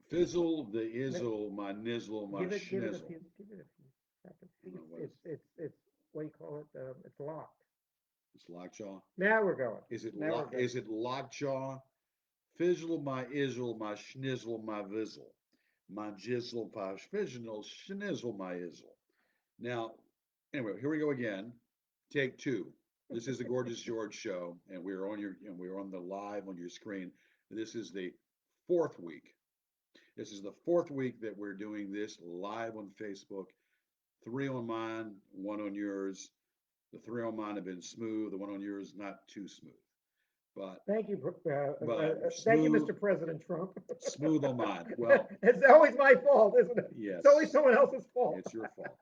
Fizzle, the izzle, my nizzle, my Give it a schnizzle. few, give it a few seconds. I See, don't know what it's what do you call it? It's locked. it's lockjaw. Now we're going. Is Now we're it good. is it lockjaw? Fizzle, my izzle, my schnizzle, my vizzle. My jizzle, my fizzle, schnizzle, my izzle. Now, anyway, here we go again. Take two. This is the Gorgeous George show, and we're on the live on your screen. This is the fourth week. This is the fourth week that we're doing this live on Facebook. Three on mine, one on yours. The three on mine have been smooth. The one on yours not too smooth, but Thank you, thank you, smooth, Mr. President Trump. smooth on mine. Well, It's always my fault, isn't it? yes, It's always someone else's fault. it's your fault.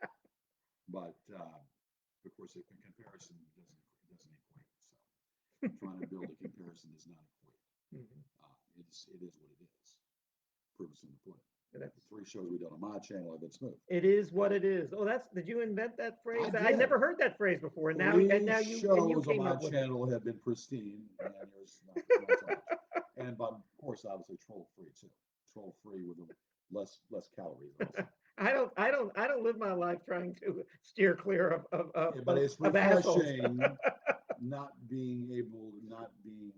But of course, the comparison doesn't equate. So trying to build a comparison does not equate. Mhm. It is what it is. Proof's in the pudding. That's, The three shows we've done on my channel have been smooth. it is what it is. Oh, did you invent that I phrase? I did. never heard that phrase before. Three Now you shows on came my up with it. channel have been pristine, and yours not so much. And but of course, obviously, troll free too. Troll free with less calories. Also. I don't live my life trying to steer clear Yeah, but it's of assholes. refreshing not being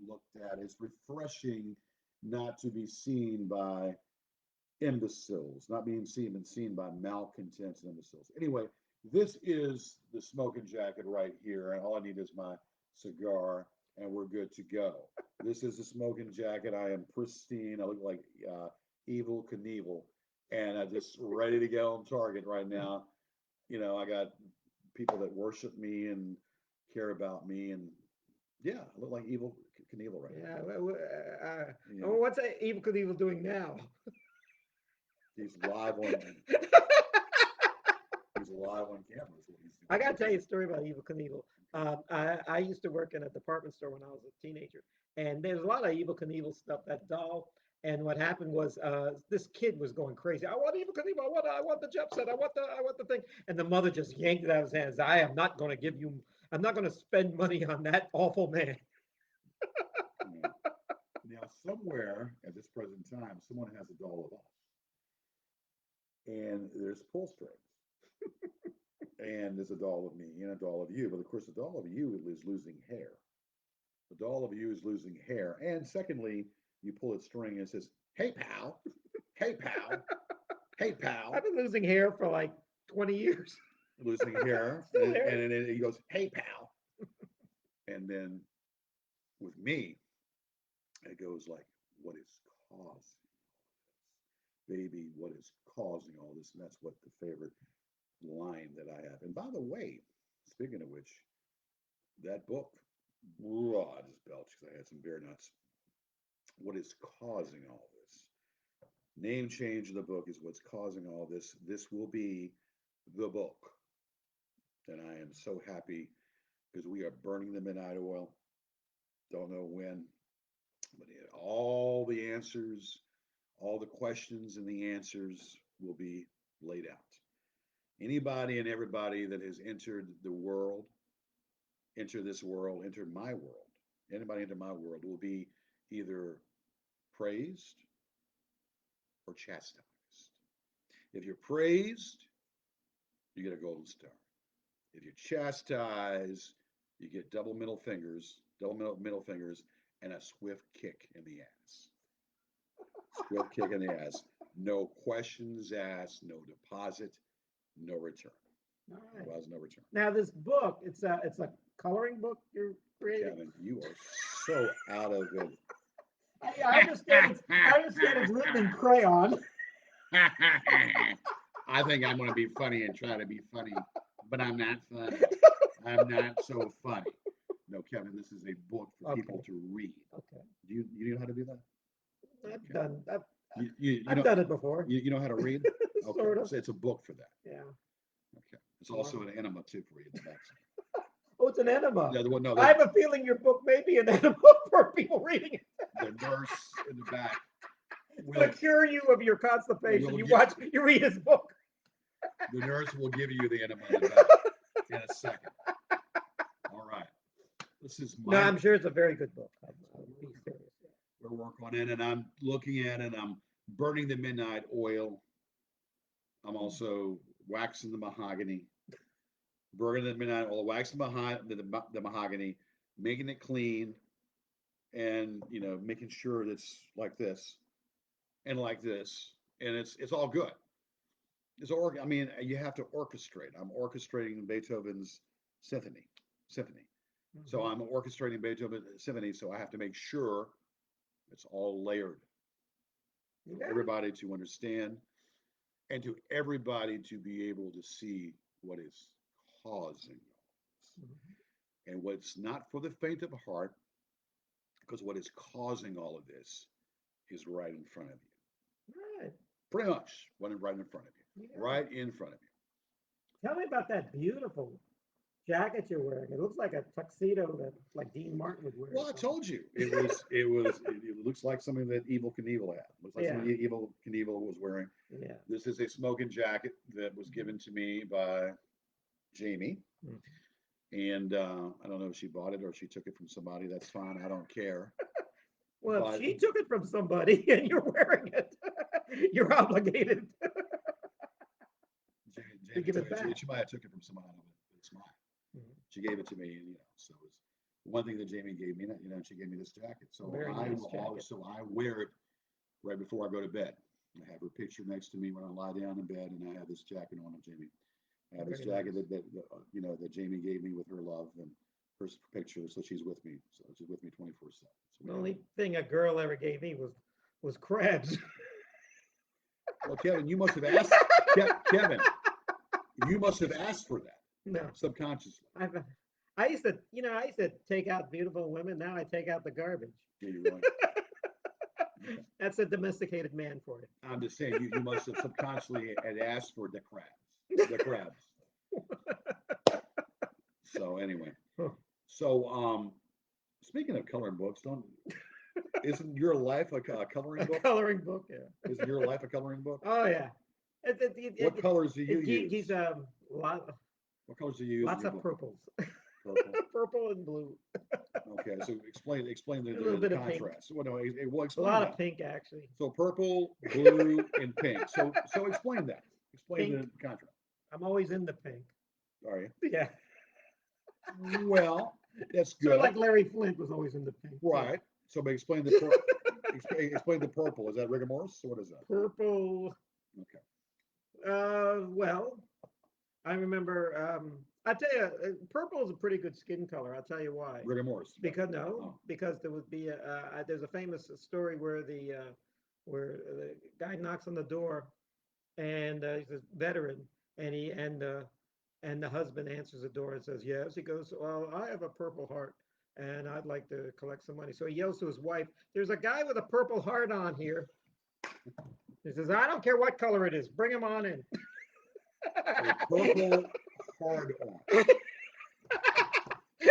looked at. It's refreshing not to be seen by imbeciles, not being seen by malcontents and imbeciles. Anyway, this is the smoking jacket right here, and all I need is my cigar, and we're good to go. This is the smoking jacket. I am pristine. I look like Evil Knievel, and I'm just ready to go on target right now. You know, I got people that worship me and care about me, and yeah, I look like Evil Knievel right Yeah. now. Yeah, What's Evil Knievel doing now? he's live on he's live on camera. Is what he's I doing. got to tell you a story about Evil Knievel. I used to work in a department store when I was a teenager, and there's a lot of Evil Knievel stuff. That doll. And what happened was, this kid was going crazy. I want Evil Knievel. I want the jet set. I want the thing. And the mother just yanked it out of his hands. I am not going to give you. I'm not going to spend money on that awful man. Yeah. Now, somewhere at this present time, someone has a doll of us, and there's pull strings, and there's a doll of me and a doll of you. But of course, the doll of you is losing hair. The doll of you is losing hair, and secondly, you pull its string and it says, "Hey pal, hey pal, hey I've pal," been losing hair for like 20 years. losing hair, Still and, there. and then he goes, "Hey pal," and then with me, it goes like, "What is causing baby? What is causing all this?" And that's what the favorite line that I have. And by the way, speaking of which, that book, I just belched because I had some beer nuts. What is causing all this? Name change of the book is what's causing all this. This will be the book. And I am so happy because we are burning the midnight oil. Don't know when, but all the answers, all the questions and the answers will be laid out. Anybody and everybody that has entered the world, entered this world, entered my world, anybody into my world will be either praised or chastised. If you're praised, you get a golden star. If you're chastised, you get double middle fingers, and a swift kick in the ass. Swift kick in the ass. No questions asked, no deposit, no return. All There right. was no return. Now this book, it's a coloring book you're creating. Kevin, you are so out of it. I understand it's written in crayon. I think I'm going to be funny and try to be funny, but I'm not funny. I'm not so funny. No, Kevin, this is a book for Okay. people to read. Okay. Do you know how to do that? I've done I've, You I've know done it before. you know how to read? Okay, Sort of. so it's a book for that. Yeah. Okay, it's also an enema too for you. Oh, it's an enema. No, I have a feeling your book may be an enema for people reading it. the nurse in the back It's will going to cure you of your constipation. will You read his book. the nurse will give you the enema in the back in a second. All right, this is No, my. I'm sure it's a very good book. I'll be serious. We're working on it, and I'm looking at it. I'm burning the midnight oil. I'm Mm. also waxing the mahogany, burning the midnight oil, waxing the mahogany, making it clean, and making sure that's like this and like this, and it's all good. I mean, you have to orchestrate. I'm orchestrating Beethoven's symphony, symphony. So Mhm. I'm orchestrating Beethoven's symphony. So I have to make sure it's all layered for Yeah. everybody to understand and to everybody to be able to see what is causing this. Mhm. And what's not for the faint of heart, because what is causing all of this is right in front of you. Right. Pretty much right in front of you. Yeah. Right in front of you. Tell me about that beautiful jacket you're wearing. It looks like a tuxedo that like Dean Martin would wear or Well, I something. told you it looks like something that Evil Knievel had. Looks like Yeah. something Evil Knievel was wearing. Yeah. This is a smoking jacket that was given to me by Jamie, Mhm. and I don't know if she bought it or she took it from somebody. That's fine. I don't care. Well, if But she took it from somebody and you're wearing it, you're obligated to Jamie give took it it. back. She might have took it from somebody, but it's mine. Mhm. She gave it to me, and so it's one thing that Jamie gave me. She gave me this jacket, so Very I nice will jacket. always, so I wear it right before I go to bed. I have her picture next to me when I lie down in bed, and I have this jacket on of Jamie. I have this Very jacket nice. that Jamie gave me with her love and her picture, so she's with me. So she's with me 24/7. So The we have. only thing a girl ever gave me was crabs. Well, Kevin, you must have asked. Kevin, you must have asked for that No, subconsciously. I've I used to take out beautiful women. Now I take out the garbage. Yeah, you're right. Okay. That's a domesticated man for I'm just saying you must have subconsciously had asked for the crabs. you. The crabs. So anyway. Huh. So speaking of coloring books, don't isn't your life a coloring A book? coloring book, yeah. Isn't your life a coloring book? Oh yeah. What colors do you He's use? lot, What colors do you use in lots your of book? purples, Purple. purple and blue, Okay, so explain a little the bit of pink, contrast. Well, no, well, a explain lot of that. pink actually. So purple, blue, and pink. So explain that. Explain Pink. the contrast. I'm always in the pink. Are you? Yeah. Well, that's Sort of good. like Larry Flint was always in the pink too. Right. So but explain the purple. Is that rigor mortis? What is that? Purple. Okay. Well, I remember. I tell you, purple is a pretty good skin color. I'll tell you why. Rigor mortis. Right. Because no, Oh. because there would be there's a famous story where the guy knocks on the door and he's a veteran and and the husband answers the door and says yes. He goes, well, I have a purple heart and I'd like to collect some money. So he yells to his wife, there's a guy with a purple heart on here. He says, I don't care what color it is, bring him on in. A purple hard on.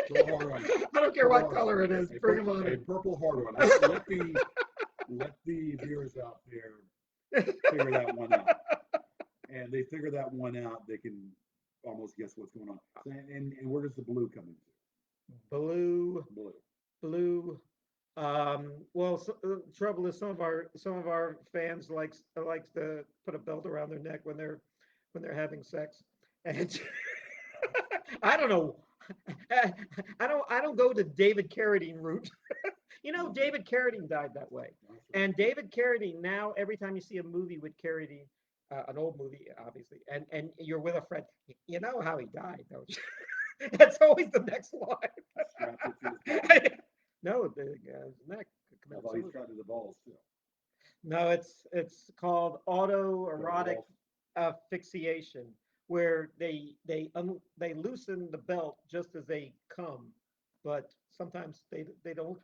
Purple hard on. I don't care Purple what hard on. color it is, bring him on A in. purple hard on. Let the viewers out there figure that one out. And they figure that one out, they can almost guess what's going on. So, and where does the blue come into? Blue, Blue. blue. Well, trouble is some of our fans likes to put a belt around their neck when they're having sex, and I don't know. I don't go the David Carradine route. David Carradine died that way, That's right. and David Carradine now every time you see a movie with Carradine, an old movie obviously, and you're with a friend, you know how he died, don't you? That's always the next Strapped it to his line. body. No, the neck I committed thought he suicide. strapped to the balls too. No, it's called Strapped to the autoerotic balls. asphyxiation, where they loosen the belt just as they come, but sometimes they don't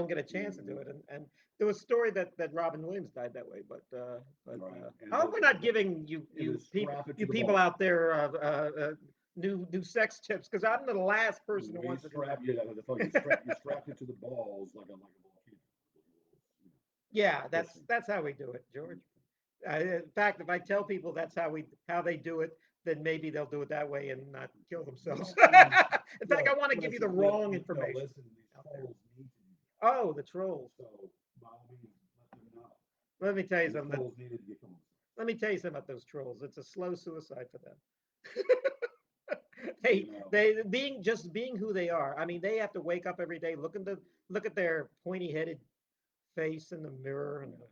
get a chance to do Mhm. it. And there was a story that Robin Williams died that way, Right. I hope we're not giving you It you was people strap it to you the people balls. out there new sex tips because I'm the last person who We wants to do that. strap yeah, the phone. You strapped it to the balls like a volcano. Yeah, that's Piston. that's how we do it, George. In fact, if I tell people that's how they do it, then maybe they'll do it that way and not kill themselves. Well, I mean, In fact, I want to give you the listen, wrong information listen. These out there. trolls need to do that. Oh, the trolls. So by all means, let them know. Let me tell you The something. trolls needed to get going. Let me tell you something about those trolls. It's a slow suicide for them. You they know, being who they are. I mean, they have to wake up every day, look at their pointy headed face in the mirror yeah.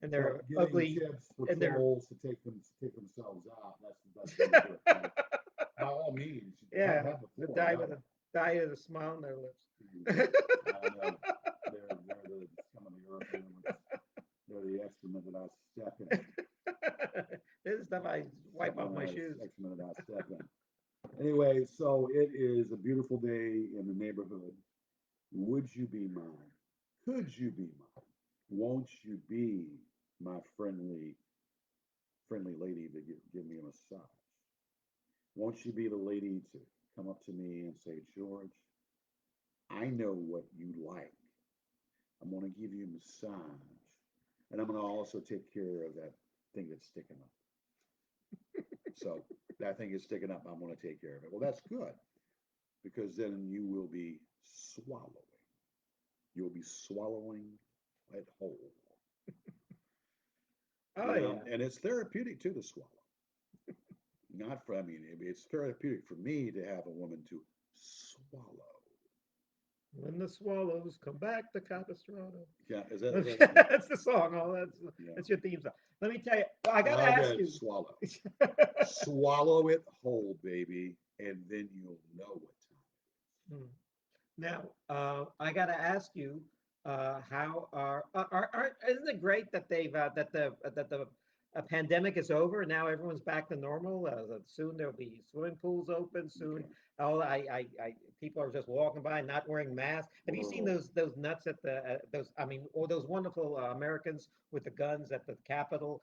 and But their giving ugly tips for and their trolls to take themselves out, that's the best way to do it. So by all means, yeah, have the the floor. I don't die with a smile on their mhm. lips. I don't know. They're the scum of the earth, man. They're the excrement that I step in. This is stuff I wipe off my shoes. Excrement that I step in. Anyway, so it is a beautiful day in the neighborhood. Would you be mine? Could you be mine? Won't you be my friendly lady to give me a massage? Won't you be the lady to come up to me and say, George, I know what you like. I'm going to give you a massage. And I'm going to also take care of that thing that's sticking up. So that thing is sticking up. I'm going to take care of it. Well, that's good because then you will be swallowing. You'll be swallowing it whole. Oh yeah. And it's therapeutic too to swallow. Not for, I mean, it's therapeutic for me to have a woman to swallow. When the swallows come back to Capistrano. Yeah, is that That's the song. Oh, yeah. that's your theme song. Let me tell you. I gotta ask Okay, you. swallow. Swallow it whole, baby, and then you'll know what Hmm. Now, I got to ask you, how isn't it great that the pandemic is over and now everyone's back to normal? That soon there'll be swimming pools open. time it Soon, is. oh, people are just walking by not wearing masks. Have you seen Okay. those nuts at the those? I mean, or those wonderful Americans with the guns at the Capitol?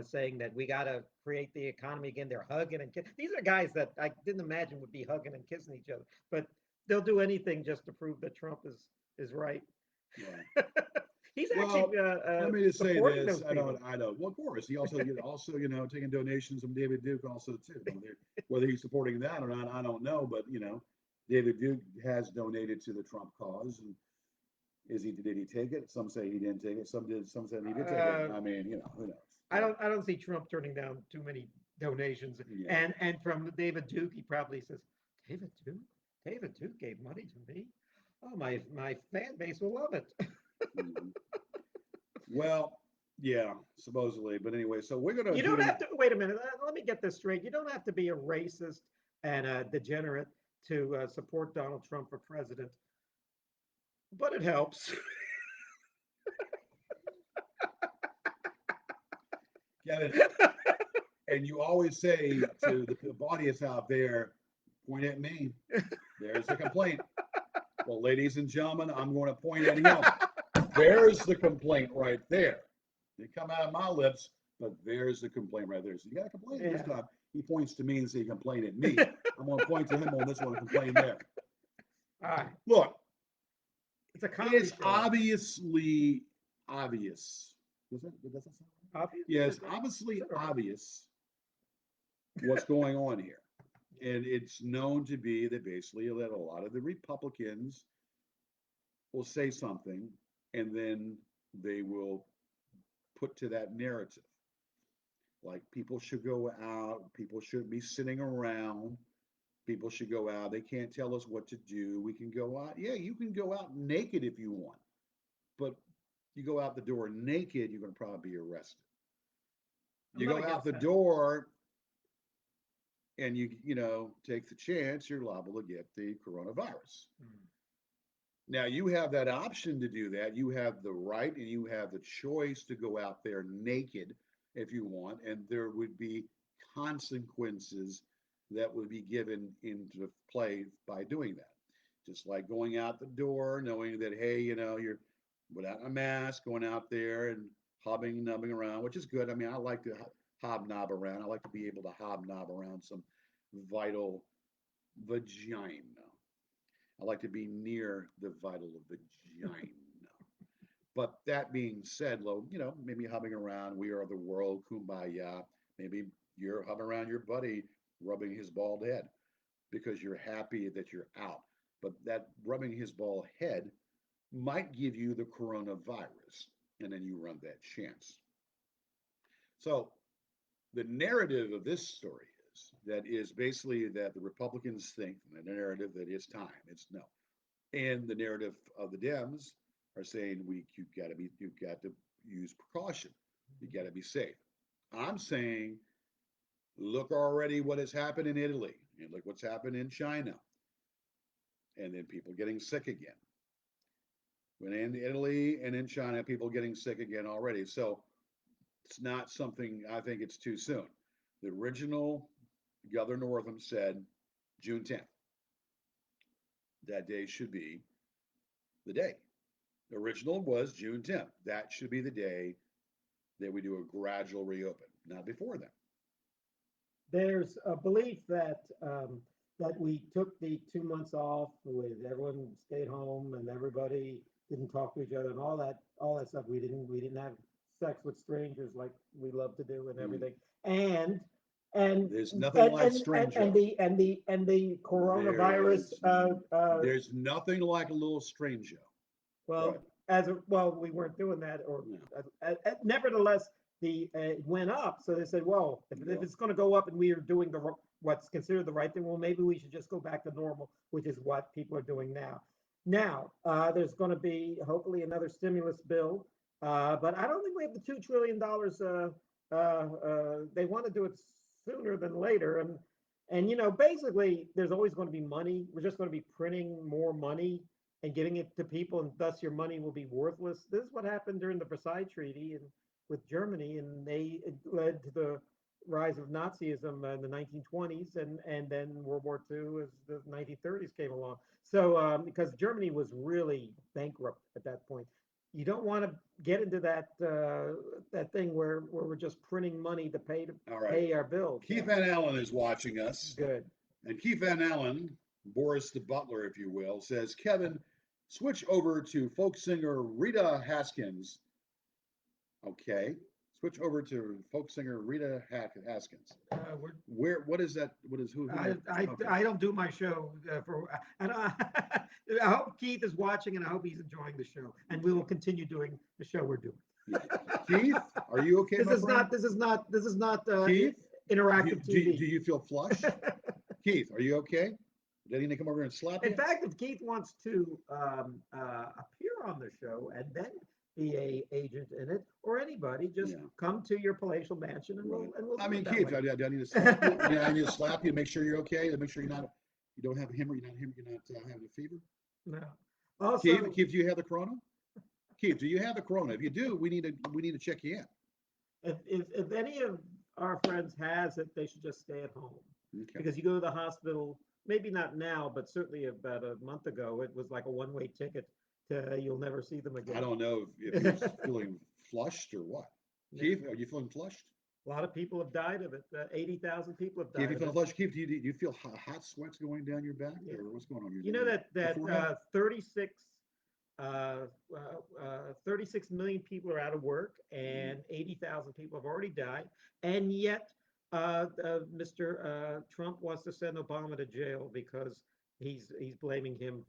Saying that we got to create the economy again. They're hugging and kissing. These are guys that I didn't imagine would be hugging and kissing each other. But they'll do anything just to prove that Trump is right. Yeah. He's actually Well, let me just say supporting this. those people. I know. Well, of course, he also taking donations from David Duke also too. Whether he's supporting that or not, I don't know. But David Duke has donated to the Trump cause, and did he take it? Some say he didn't take it. Some did. Some said he did take it. Uh, I mean, who knows? But I don't see Trump turning down too many donations. yeah. And from David Duke, he probably says, David Duke, David Duke gave money to me. Oh, my fan base will love it. Mhm. Well, yeah, supposedly. But anyway, so we're gonna You don't do. have to wait a minute. Let me get this straight. You don't have to be a racist and a degenerate to support Donald Trump for president, but it helps. Kevin, and you always say to the audience out there, point at me. There's the complaint. Well, ladies and gentlemen, I'm going to point at him. There's the complaint right there. They come out of my lips, but there's the complaint right there. So you got a complaint this Yeah. time. He points to me and say, complain at me. I'm going to point to him on this one and complain there. All right. Look, It's a comedy it's show. obviously obvious. Does that sound right? Obvious? Yes, obviously Sure. obvious what's going on here. And it's known to be that basically that a lot of the Republicans will say something and then they will put to that narrative. Like people should go out, people shouldn't be sitting around, people should go out. They can't tell us what to do. We can go out. Yeah, you can go out naked if you want, but you go out the door naked, you're going to probably be arrested. I'm You not go out against the that. door and you take the chance, you're liable to get the coronavirus. Mm. Now you have that option to do that. You have the right and you have the choice to go out there naked if you want, and there would be consequences that would be given into play by doing that. Just like going out the door, knowing that hey, you're without a mask, going out there and hobbing, nubbing around, which is good. I mean, I like to hobnob around. I like to be able to hobnob around some vital vagina. I like to be near the vital vagina. But that being said, Lo, maybe humming around, we are the world, kumbaya. Maybe you're humming around your buddy, rubbing his bald head because you're happy that you're out. But that rubbing his bald head might give you the coronavirus, and then you run that chance. So the narrative of this story is basically that the Republicans think the narrative that it's time, it's no, and the narrative of the Dems are saying you've got to use precaution, you got to be safe. I'm saying look already what has happened in Italy and look what's happened in China, and then people getting sick again. When in Italy and in China, people getting sick again already. So it's not something I think it's too soon. The original Governor Northam said June 10th. That day should be the day. The original was June 10th. That should be the day that we do a gradual reopen, not before then. There's a belief that that we took the 2 months off with everyone stayed home and everybody didn't talk to each other and all that stuff. We didn't have sex with strangers like we love to do and Mm. everything. And and There's nothing like and Strange. the coronavirus There's there's nothing like a little Strange. Go ahead. well, we weren't doing that, or No, nevertheless, it went up. So they said, well, if no. it's going to go up and we are doing what's considered the right thing, well, maybe we should just go back to normal, which is what people are doing now. Now, there's going to be hopefully another stimulus bill, but I don't think we have the $2 trillion. They want to do it sooner than later, and basically, there's always going to be money. We're just going to be printing more money and giving it to people, and thus your money will be worthless. This is what happened during the Versailles Treaty and with Germany, and it led to the rise of Nazism in the 1920s, and then World War II as the 1930s came along. So because Germany was really bankrupt at that point, you don't want to get into that thing where we're just printing money to pay All right. pay our bills. Keith Van Allen is watching us. Good. And Keith Van Allen, Boris the Butler, if you will, says, Kevin, switch over to folk singer Rita Haskins. Okay. Switch over to folk singer Rita Haskins. What is that? What is who? Okay. I don't do my show for. I hope Keith is watching, and I hope he's enjoying the show. And we will continue doing the show we're doing. Keith, are you okay, This my is friend? not. This is not. This is not Keith, interactive TV. do you feel flushed? Keith, are you okay? Did I need to come over and slap you? In fact, if Keith wants to appear on the show and then be a agent in it, or anybody, just come to your palatial mansion and we'll. I mean, do it Keith, that do I need to slap you? I need to slap you to make sure you're okay, to make sure you don't have a hemorrhage, you're not having a fever. No. Also, Keith, do you have the corona? Keith, do you have the corona? If you do, we need to check you in. if any of our friends has it, they should just stay at home. Okay. Because you go to the hospital, maybe not now, but certainly about a month ago, it was like a one-way ticket to you'll never see them again. I don't know if you're feeling flushed or what. Keith, are you feeling flushed? A lot of people have died of it. 80,000 people have Keith, died you of feel it. flushed? Keith, do you feel hot sweats going down your back, or what's going on? You know that 36 million people are out of work, and 80,000 people have already died, and yet Mr. Trump wants to send Obama to jail because he's blaming him.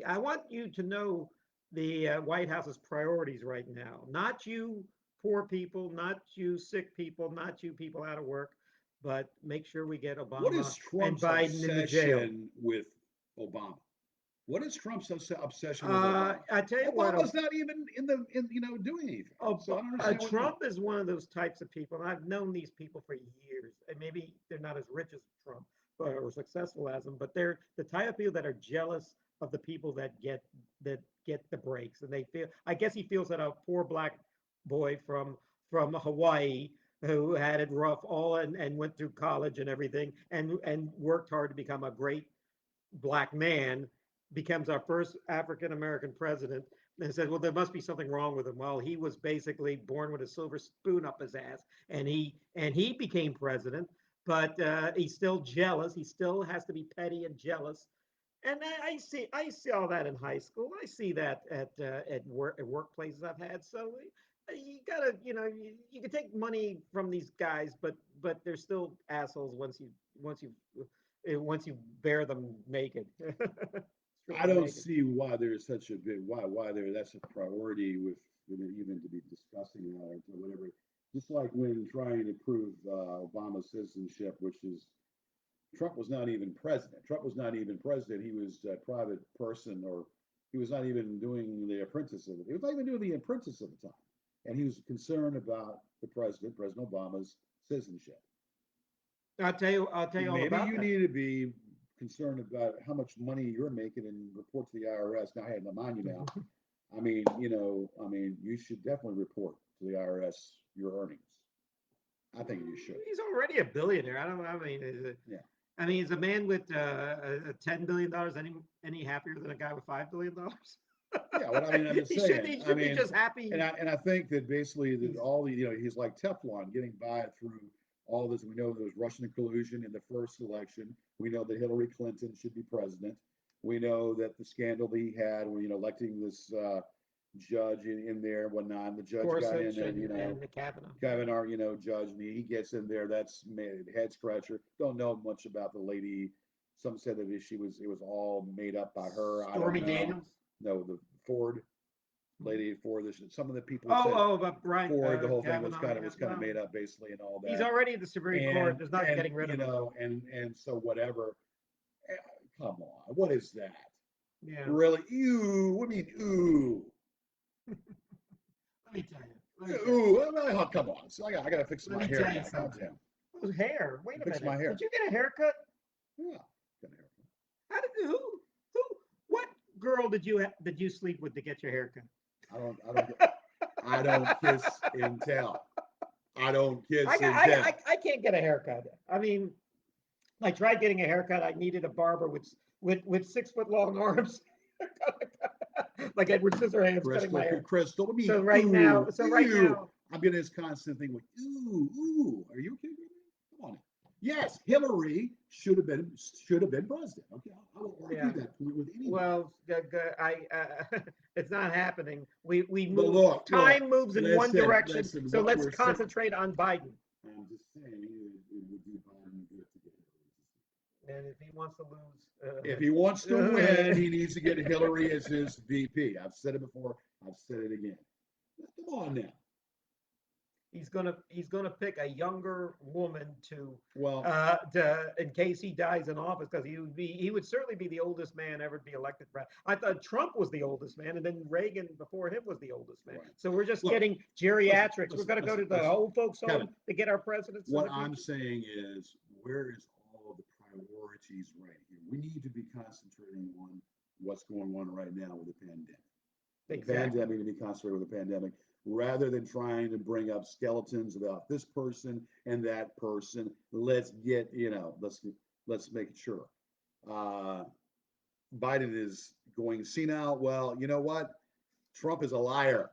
I want you to know the White House's priorities right now. Not you poor people, not you sick people, not you people out of work, but make sure we get What Obama is and Trump's Biden in the jail. obsession with Obama? What is Trump's obsession with Obama? I tell you what, Obama's not even doing anything. So I don't understand what Trump is one of those types of people, and I've known these people for years. And maybe they're not as rich as Trump or successful as him, but they're the type of people that are jealous of the people that get the breaks, and they feel. I guess he feels that a poor black boy from Hawaii who had it rough all and went through college and everything and worked hard to become a great black man becomes our first African American president and said, well, there must be something wrong with him. Well, he was basically born with a silver spoon up his ass, and he became president, but he's still jealous. He still has to be petty and jealous. And I see all that in high school. I see that at workplaces I've had. So you gotta, you can take money from these guys, but they're still assholes once you bear them naked. I don't see why there's such a big why there that's a priority with even to be discussing that or whatever. Just like when trying to prove Obama's citizenship, which is Trump was not even president. Trump was not even president. He was a private person, or he was not even doing the apprentice of it. He was not even doing the apprentice at the time. And he was concerned about the president, President Obama's citizenship. I'll tell you all Maybe about you that. need to be concerned about how much money you're making and report to the IRS. Now, I had them on you now. You should definitely report to the IRS your earnings. I think you should. He's already a billionaire. I don't. I mean, is it, Yeah. I mean, is a man with $10 billion any happier than a guy with $5 billion? Yeah, what I mean, I'm just He should saying. he I should be mean, just happy. and I think that basically that He's all the he's like Teflon, getting by through all this. We know there was Russian collusion in the first election. We know that Hillary Clinton should be president. We know that the scandal that he had when electing this judge in there and whatnot. And the judge got in Gorsuch there, and the Kavanaugh. Kavanaugh, judge, and he gets in there. That's made head scratcher. Don't know much about the lady. Some said that it was all made up by her. I don't Stormy know. Daniels. No, the Ford lady Ford. Some of the people Oh, said oh, but Brian Ford. The whole thing Kavanaugh. Yeah, was kind of well, made up basically, and all he's that. already at the Supreme Court. There's not And getting rid of him. and so whatever. Eh, Come on, what is that? Yeah. Really? Ew. What do you mean? Ooh. Let me tell you. Let me tell you. Ooh. Come on. So I got to fix Let my me hair tell you now. something. Goddamn. Oh, hair. Wait a Fix my minute. hair. Did you get a haircut? Yeah. Got a hair. How did who what girl did you sleep with to get your haircut? I don't. I don't. I don't kiss and tell. I don't kiss and tell. I can't get a haircut. I mean, I tried getting a haircut. I needed a barber with 6 foot long arms, like Edward Scissorhands cutting my hair. Crystal. I mean, So right now, ooh, so right ew. now, I'm getting this constant thing with ooh, ooh. Are you kidding me? Come on. Yes, Hillary should have been president. Okay, I will argue yeah. that point with anybody. Well, it's not happening. We But move. look, Time moves in one listen, direction. listen. So What let's we're saying. concentrate on Biden. I'm just saying it would do Biden good to get And if he wants to If he wants to lose, win, he needs to get Hillary as his VP. I've said it before. I've said it again. Come on now. he's gonna pick a younger woman Well, in case he dies in office, because he would certainly be the oldest man ever to be elected president. I thought Trump was the oldest man, and then Reagan before him was the oldest man. right. So we're just Look, getting listen, geriatrics. We're gonna go to the old folks Kevin. home to get our presidents in What the I'm future. saying is, where is all of the priorities right here? We need to be concentrating on what's going on right now with the pandemic. The Exactly. pandemic, to be concentrated with the pandemic, rather than trying to bring up skeletons about this person and that person. Let's get, let's make sure. Uh, Biden is going senile. Well, you know what? Trump is a liar.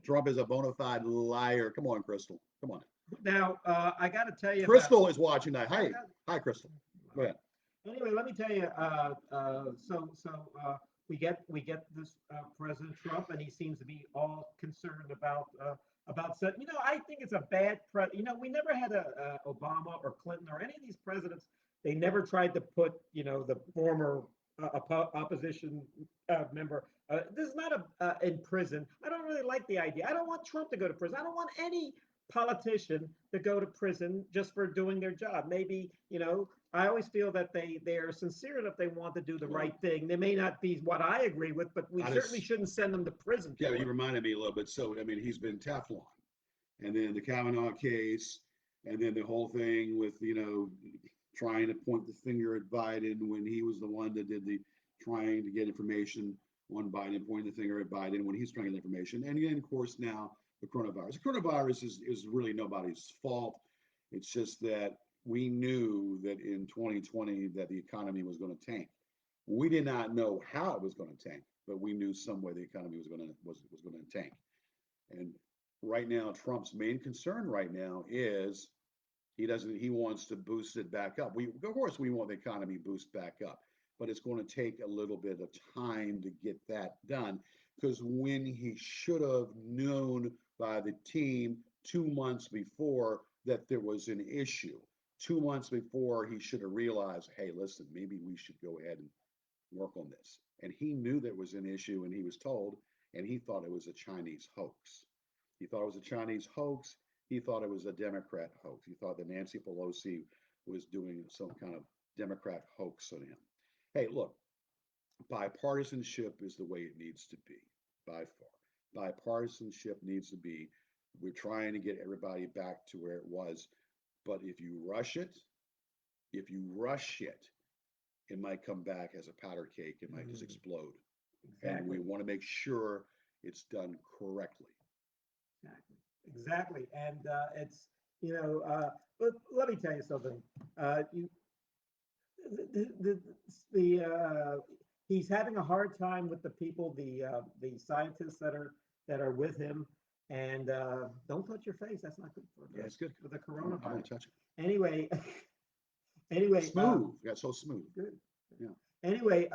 Trump is a bona fide liar. Come on, Crystal. Come on. Now, I got to tell you about. Crystal is watching that. Hi, hi, Crystal. Go ahead. Anyway, let me tell you. We get this President Trump, and he seems to be all concerned about. I think it's a bad we never had a Obama or Clinton or any of these presidents. They never tried to put the former opposition member. This is not in prison. I don't really like the idea. I don't want Trump to go to prison. I don't want any politician to go to prison just for doing their job. Maybe, I always feel that they are sincere enough. They want to do the right thing. They may not be what I agree with, but we certainly shouldn't send them to prison. Yeah, you reminded me a little bit. So, I mean, he's been Teflon, and then the Kavanaugh case, and then the whole thing with, trying to point the finger at Biden when he was the one that did the trying to get information on Biden, pointing the finger at Biden when he's trying to get information. And then, of course, now the coronavirus. The coronavirus is really nobody's fault. It's just that we knew that in 2020 that the economy was going to tank. We did not know how it was going to tank, but we knew some way the economy was going to tank. And right now, Trump's main concern right now is he wants to boost it back up. Of course we want the economy boost back up, but it's going to take a little bit of time to get that done, because when he should have known by the team 2 months before that there was an issue. 2 months before, he should have realized, hey, listen, maybe we should go ahead and work on this. And he knew there was an issue, and he was told, and he thought it was a Chinese hoax. He thought it was a Chinese hoax, he thought it was a Democrat hoax. He thought that Nancy Pelosi was doing some kind of Democrat hoax on him. Hey, look, bipartisanship is the way it needs to be, by far. Bipartisanship needs to be, we're trying to get everybody back to where it was. But if you rush it, it might come back as a powder cake. It might just explode. And we Exactly. want to make sure it's done correctly. Exactly. Exactly. And it's, you know, but let me tell you something. You, the, he's having a hard time with the people, the scientists that are with him. And don't touch your face. That's not good Yeah, it's good. for the I'm gonna coronavirus. touch it. Anyway, anyway, Smooth. Got so smooth. good. Yeah. Anyway,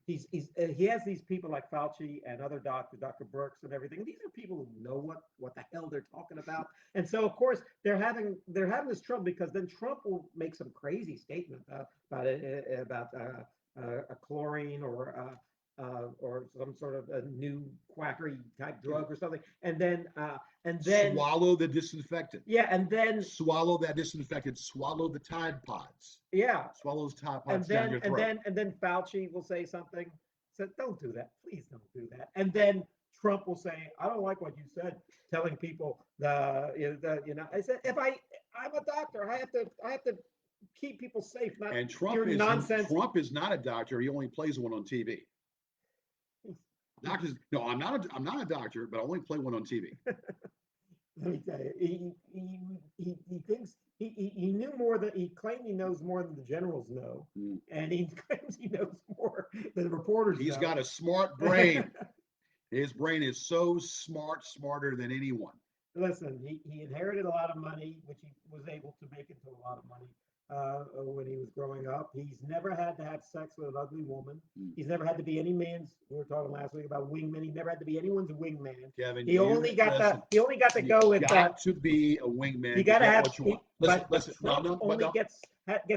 he has these people like Fauci and other doctors, Dr. Brooks and everything. These are people who know what the hell they're talking about, and so of course they're having this trouble because then Trump will make some crazy statement about a chlorine or some sort of a new quackery type Yeah. drug or something, and then Swallow the disinfectant. yeah, and then Swallow that disinfectant. Swallow the Tide Pods. yeah, Swallow those Tide and Pods down then your and throat. then and then Fauci will say something. Said, "Don't do that. Please don't do that." And then Trump will say, "I don't like what you said, telling people I said, if I'm a doctor, I have to keep people safe, not And your nonsense." Trump is not a doctor. He only plays one on TV. Doctors, no, I'm not a doctor, but I only play one on TV. Let me tell you, he thinks he knew more than he claimed he knows more than the generals know, Mm. and he claims he knows more than the reporters He's know. got a smart brain. His brain is so smart, smarter than anyone. Listen, he inherited a lot of money, which he was able to make into a lot of money when he was growing up. He's never had to have sex with an ugly woman. Mm. He's never had to be any man's. We were talking last week about wingman. He never had to be anyone's wingman. Kevin, He only got listen. he only got to You go with got to be a you wingman to got to get have. what you want. Listen, But listen. No, Trump no, but only no, gets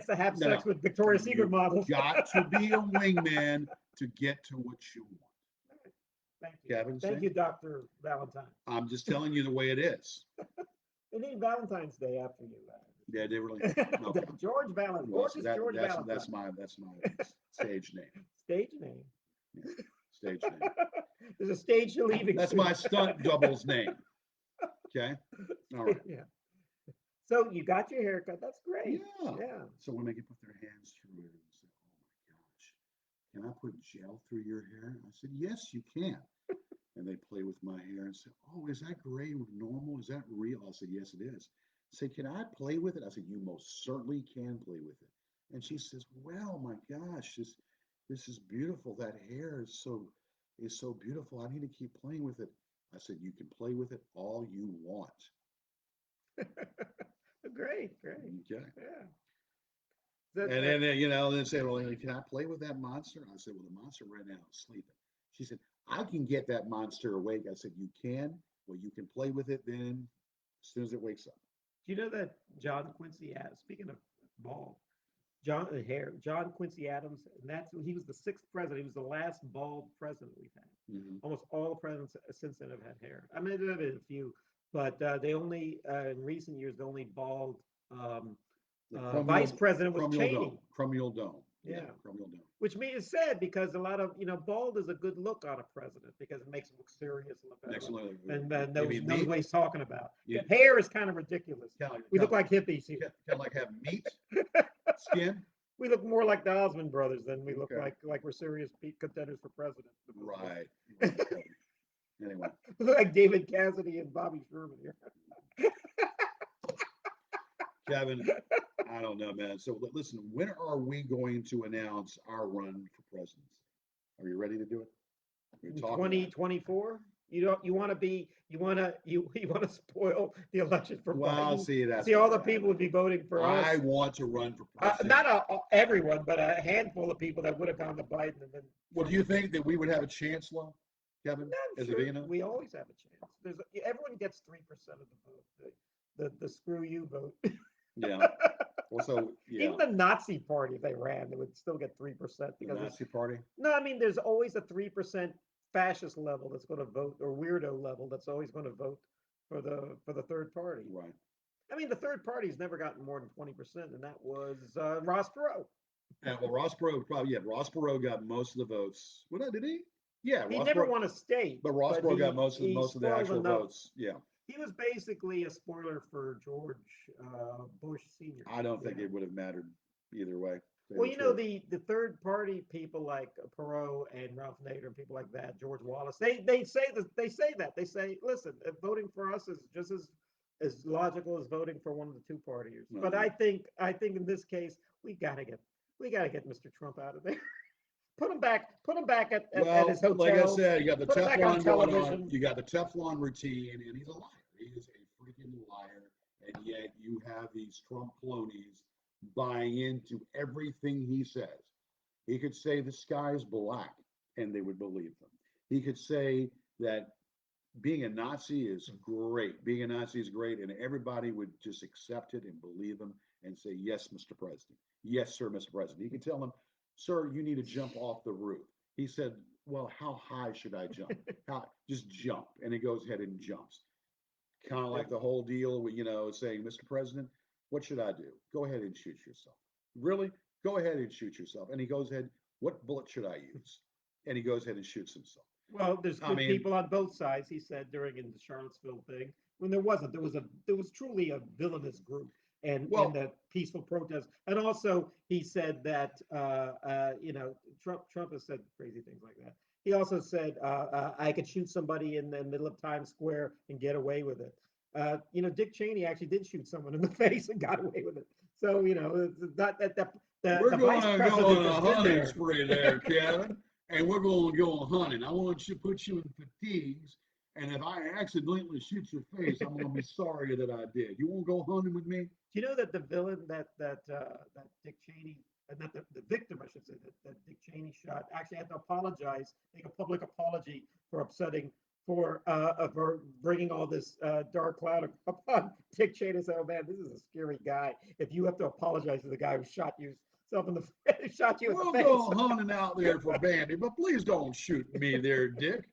to have no, no. sex with Victoria's Secret You models. got to be a wingman to get to what you want. Thank you, Kevin, thank see? you, Doctor Valentine. I'm just telling you the way it is. They named Valentine's Day after you. Yeah, they really. Okay. George Valentine, Well, gorgeous George Valentine. that's my stage name. Stage name. Yeah, stage name. There's a stage you're leaving. That's soon. my stunt double's name. Okay. All right. Yeah. So you got your haircut. That's great. Yeah. Yeah. So when they can put their hands through it and say, "Oh my gosh, can I put gel through your hair?" I said, "Yes, you can." And they play with my hair and say, "Oh, is that gray normal? Is that real?" I said, "Yes, it is." I said, "Can I play with it?" I said, "You most certainly can play with it." And she says, "Well, my gosh, this is beautiful. That hair is so beautiful. I need to keep playing with it." I said, "You can play with it all you want." Great, great. Okay. Yeah. And then they say, "Well, can I play with that monster?" I said, "Well, the monster right now is sleeping." She said, "I can get that monster awake." I said, "You can? Well, you can play with it then as soon as it wakes up." Do you know that John Quincy Adams, speaking of bald, John Quincy Adams, and he was the sixth president. He was the last bald president we've had. Hmm. Almost all the presidents since then have had hair. I mean, there have been a few, but they only in recent years the only bald um, The vice president was Cheney. Crumial dome. Yeah, Yeah, crumial dome. which means it's sad because a lot of bald is a good look on a president because it makes him look serious and look Next one, and you knows mean knows meat? what he's talking about. You Hair is kind of ridiculous. kind of We look like hippies here. like have meat skin? We look more like the Osmond brothers than we look Okay. like we're serious contenders for president. Right. Right. Anyway, We look like David Cassidy and Bobby Sherman here. Kevin, I don't know, man. So listen, when are we going to announce our run for presidency? Are you ready to do it? We're talking about it. 2024. You want to be you want to spoil the election for Well, Biden. see, that's See all the where people would be voting for I us. want to run for president. Not everyone, but a handful of people that would have gone to Biden and then. Well, do you think that we would have a chance, Lo, Kevin, I'm as a sure Vino? we always have a chance. Everyone gets 3% of the vote. The screw you vote. Yeah. Well, so yeah, Even the Nazi party, if they ran, they would still get 3% the because Nazi Party. no, I mean there's always a 3% fascist level that's going to vote, or weirdo level that's always going to vote for the third party. Right. I mean, the third party's never gotten more than 20%, and that was Ross Perot. And well, Ross Perot probably, yeah, Ross Perot got most of the votes. Well, did he? Yeah, He Ross never Perot, won a state, but Ross but Perot got he most of the spoiled actual enough. votes. Yeah, He was basically a spoiler for George Bush Senior. I don't You think know. it would have mattered either way. To tell Well, you the you know, truth. the third party people like Perot and Ralph Nader and people like that, George Wallace, they say, listen, voting for us is just as logical as voting for one of the two parties. But Uh, I think in this case we gotta get Mr. Trump out of there. Put him back at his well, like I hotels. said, you got the Put him back on Teflon going on. television. You got the Teflon routine, and he's a liar. He is a freaking liar. And yet you have these Trump clonies buying into everything he says. He could say the sky is black, and they would believe him. He could say that being a Nazi is great. Being a Nazi is great, and everybody would just accept it and believe him and say, "Yes, Mr. President. Yes, sir, Mr. President." You can tell him, "Sir, you need to jump off the roof." He said, "Well, how high should I jump?" How, just jump, and he goes ahead and jumps. Kind of like the whole deal with, saying, "Mr. President, what should I do?" "Go ahead and shoot yourself." "Really?" "Go ahead and shoot yourself." And he goes ahead, "What bullet should I use?" And he goes ahead and shoots himself. Well, there's I good mean, people on both sides, he said during in the Charlottesville thing. When there wasn't, there was truly a villainous group and well, that peaceful protest. And also he said that Trump has said crazy things like that. He also said I could shoot somebody in the middle of Times Square and get away with it. Dick Cheney actually did shoot someone in the face and got away with it. So it's not that we're the going vice to go president on has a been hunting there. spree there, Kevin, and we're going to go hunting. I want you to put you in fatigues, and if I accidentally shoot your face, I'm going to be sorry that I did. You want to go hunting with me? Do you know that the villain that Dick Cheney, not the victim, I should say, that Dick Cheney shot, actually had to apologize, make a public apology for bringing all this dark cloud upon Dick Cheney. Said, "Oh man, this is a scary guy. If you have to apologize to the guy who shot you self in the shot you in the We'll face." go hunting out there for Bandy, but please don't shoot me there, Dick.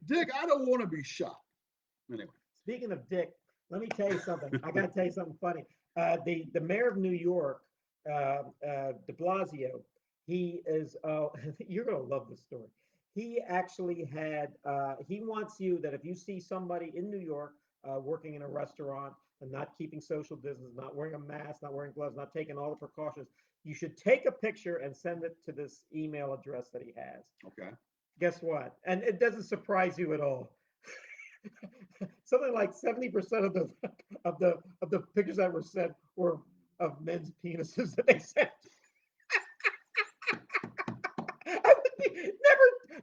Dick, I don't want to be shot. Anyway, Speaking of Dick, let me tell you something. I got to tell you something funny. The mayor of New York, De Blasio, he is. You're gonna love this story. He actually had. He wants you that if you see somebody in New York working in a restaurant and not keeping social distance, not wearing a mask, not wearing gloves, not taking all the precautions, you should take a picture and send it to this email address that he has. okay. Guess what? And it doesn't surprise you at all. Something like 70% of the pictures that were sent were of men's penises that they sent.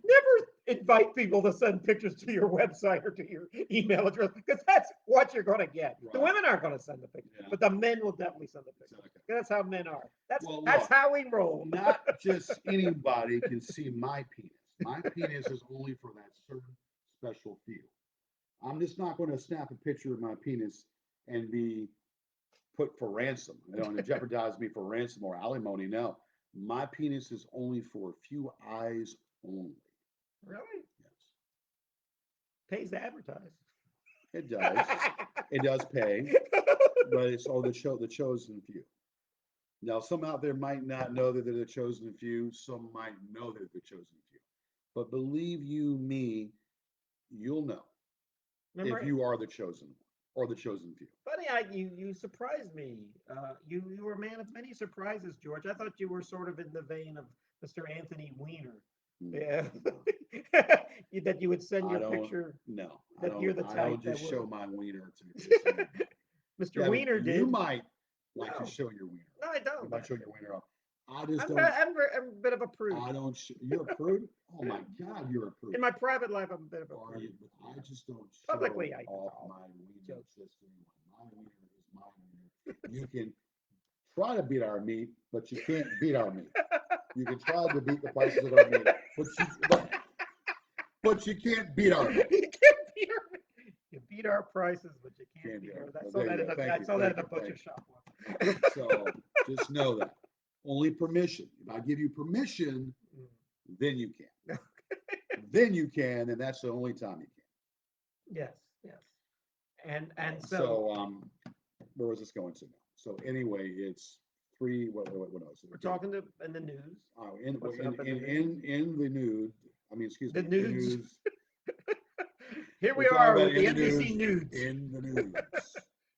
Never invite people to send pictures to your website or to your email address because that's what you're going to get. The Right. women aren't going to send the picture, Yeah. but the men will definitely send the picture. Okay. That's how men are. That's Well, that's look, how we roll. not just anybody can see my penis. My penis is only for that certain special few. I'm just not going to snap a picture of my penis and be put for ransom, and jeopardize me for ransom or alimony. No, my penis is only for a few eyes only. Really? Yes, Pays to advertise. it does. It does pay, but it's all the chosen few. Now, some out there might not know that they're the chosen few. Some might know that they're the chosen few. But believe you me, you'll know if Remember, you are the chosen one or the chosen few. funny, you surprised me. You were a man of many surprises, George. I thought you were sort of in the vein of Mr. Anthony Weiner. Hmm. Yeah, that you would send I your don't picture. no, I That you're don't the I type don't that just would. show my wiener to anybody. Mr. Yeah, I mean, Weiner you did. might like to No, show your wiener no, off. I You don't. might show your wiener off. I just I'm don't. I'm a bit of a prude. I don't. You're a prude. Oh my God, you're a prude. In my private life, I'm a bit of a Are prude. you? But I just don't show Publicly, I off oh, my wiener joke. just to anyone. My wiener is my wiener. You can try to beat our meat, but you can't beat our meat. You can try to beat the prices of our meat, but you can't beat our meat. You can't beat our. You beat our prices, but you can't Can't do beat it. our. I But saw there you that go. I saw that in a Thank butcher you. shop once. So just know that. Only permission. If I give you permission, then you can. then you can, and that's the only time you Yes, yes. And can. so Where was this going to now? So anyway, it's three. What else? we're talking to in the news. Oh, What's up in the news? in the nude. I mean, excuse The me, the nudes. news. Here We're we talking are about with the in the news. NBC nudes. In the news.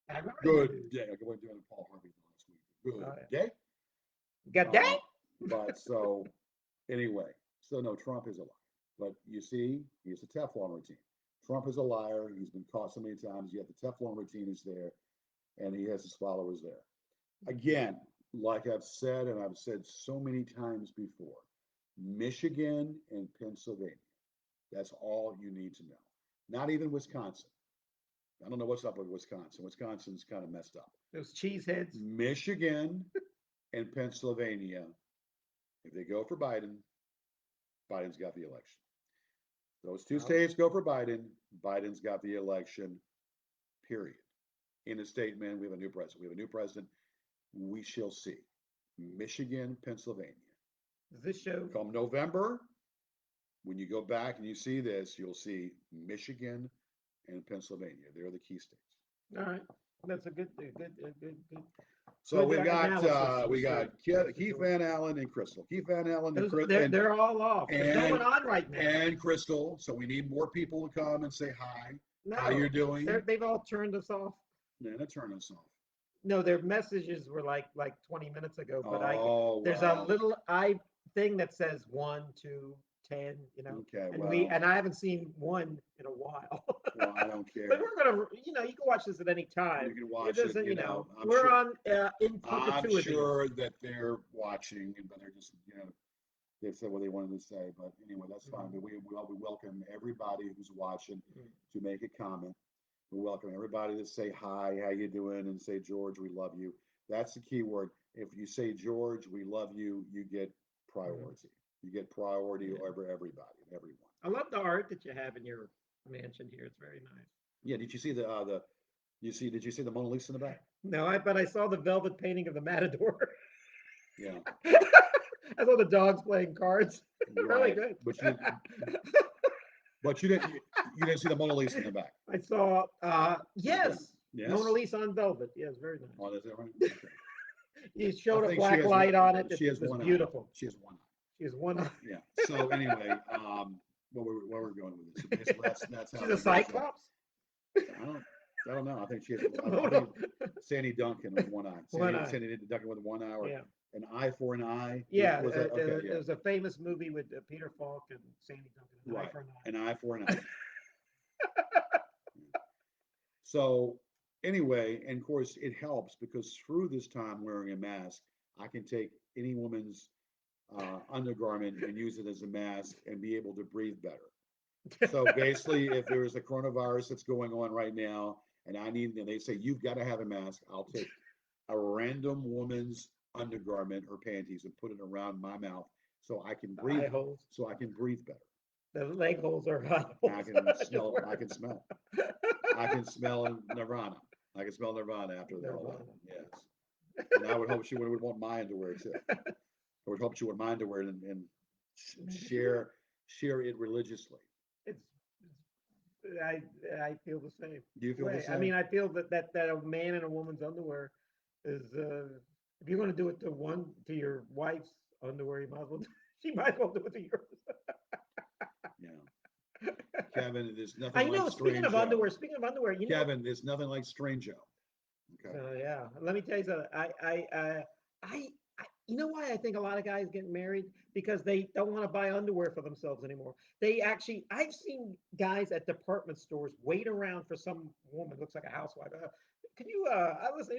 I remember the Good news. day. I went doing Paul Harvey last week. Good Oh, yeah. day. Got that? But so anyway, so no, Trump is a liar. But you see, he's a Teflon routine. Trump is a liar. He's been caught so many times. Yet the Teflon routine is there, and he has his followers there. Again, like I've said, and I've said so many times before, Michigan and Pennsylvania. That's all you need to know. Not even Wisconsin. I don't know what's up with Wisconsin. Wisconsin's kind of messed up. Those cheeseheads. Michigan and Pennsylvania, if they go for Biden, Biden's got the election. Those two states go for Biden, Biden's got the election, period. In a statement, we have a new president. We have a new president. We shall see. Michigan, Pennsylvania. Does this show? Come November, when you go back and you see this, you'll see Michigan and Pennsylvania. They're the key states. All right. That's a good. So Good we got analysis. Keith Van Allen and Crystal. Keith Van Allen and Crystal. They're all off. There's no one on right now. And Crystal. So we need more people to come and say hi. No, how you're doing? They've all turned us off. They're not turning us off. No, their messages were like 20 minutes ago. But there's wow. a little thing that says 1, 2, 10. You know. Okay. And I haven't seen one in a while. Well, I don't care. But we're gonna, you can watch this at any time. You can watch it. You know, we're sure, on in perpetuity. I'm sure that they're watching, but they're just, they said what they wanted to say. But anyway, that's fine. But we welcome everybody who's watching to make a comment. We welcome everybody to say hi, how you doing, and say George, we love you. That's the key word. If you say George, we love you, you get priority. You get priority over everybody and everyone. I love the art that you have in your mansion here. It's very nice. Yeah. Did you see did you see the Mona Lisa in the back? No, but I saw the velvet painting of the Matador. Yeah. I saw the dogs playing cards. Really good. But you didn't see the Mona Lisa in the back. I saw yes. Yes. Mona Lisa on velvet. Yes, very nice. Oh, is that right? Okay. You showed a black light on it. She has one beautiful. Eye. She has one eye. She has one eye. Yeah. So anyway, where we're going with this? So that's how she's a cyclops. I don't know. I think she has. I think Sandy Duncan with one eye. Sandy Duncan with one eye, or an eye for an eye. Yeah, it was a famous movie with Peter Falk and Sandy Duncan. Eye for an eye. An eye for an eye. So anyway, and of course it helps because through this time wearing a mask, I can take any woman's undergarment and use it as a mask and be able to breathe better. So basically, if there is a coronavirus that's going on right now, and they say you've got to have a mask, I'll take a random woman's undergarment or panties and put it around my mouth so I can breathe. Eye holes. So I can breathe better. The leg holes are eye holes. I can smell. I can smell Nirvana. I can smell Nirvana after that. Yes. And I would hope she would want my underwear too. I would hope she would my underwear and share it religiously. I feel the same. Do you feel the same? I mean, I feel that a man in a woman's underwear is if you're going to do it to your wife's underwear, she might as well do it to yours. Yeah. Kevin, there's nothing I know. like Speaking of underwear, Kevin, there's nothing like Strange Joe. Okay. Yeah. Let me tell you something. I you know why I think a lot of guys get married? Because they don't want to buy underwear for themselves anymore. I've seen guys at department stores wait around for some woman, looks like a housewife. Can you, listen,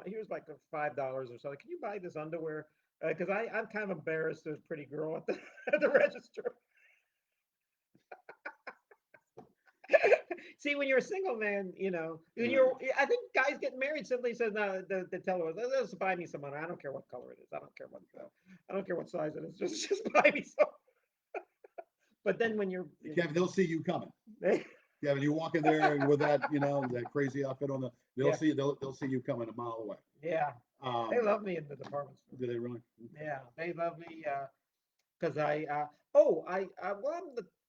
here's like $5 or something. Can you buy this underwear? Because I'm kind of embarrassed as a pretty girl at the register. See, when you're a single man, I think guys get married simply says, no, they tell her, just buy me some underwear. I don't care what color it is. I don't care what size it is. Just buy me some. But then when you're Kevin, they'll see you coming. Kevin, you walk in there with that, that crazy outfit on they'll see you coming a mile away. Yeah. They love me in the department store. Do they really? Yeah, they love me because Oh, well,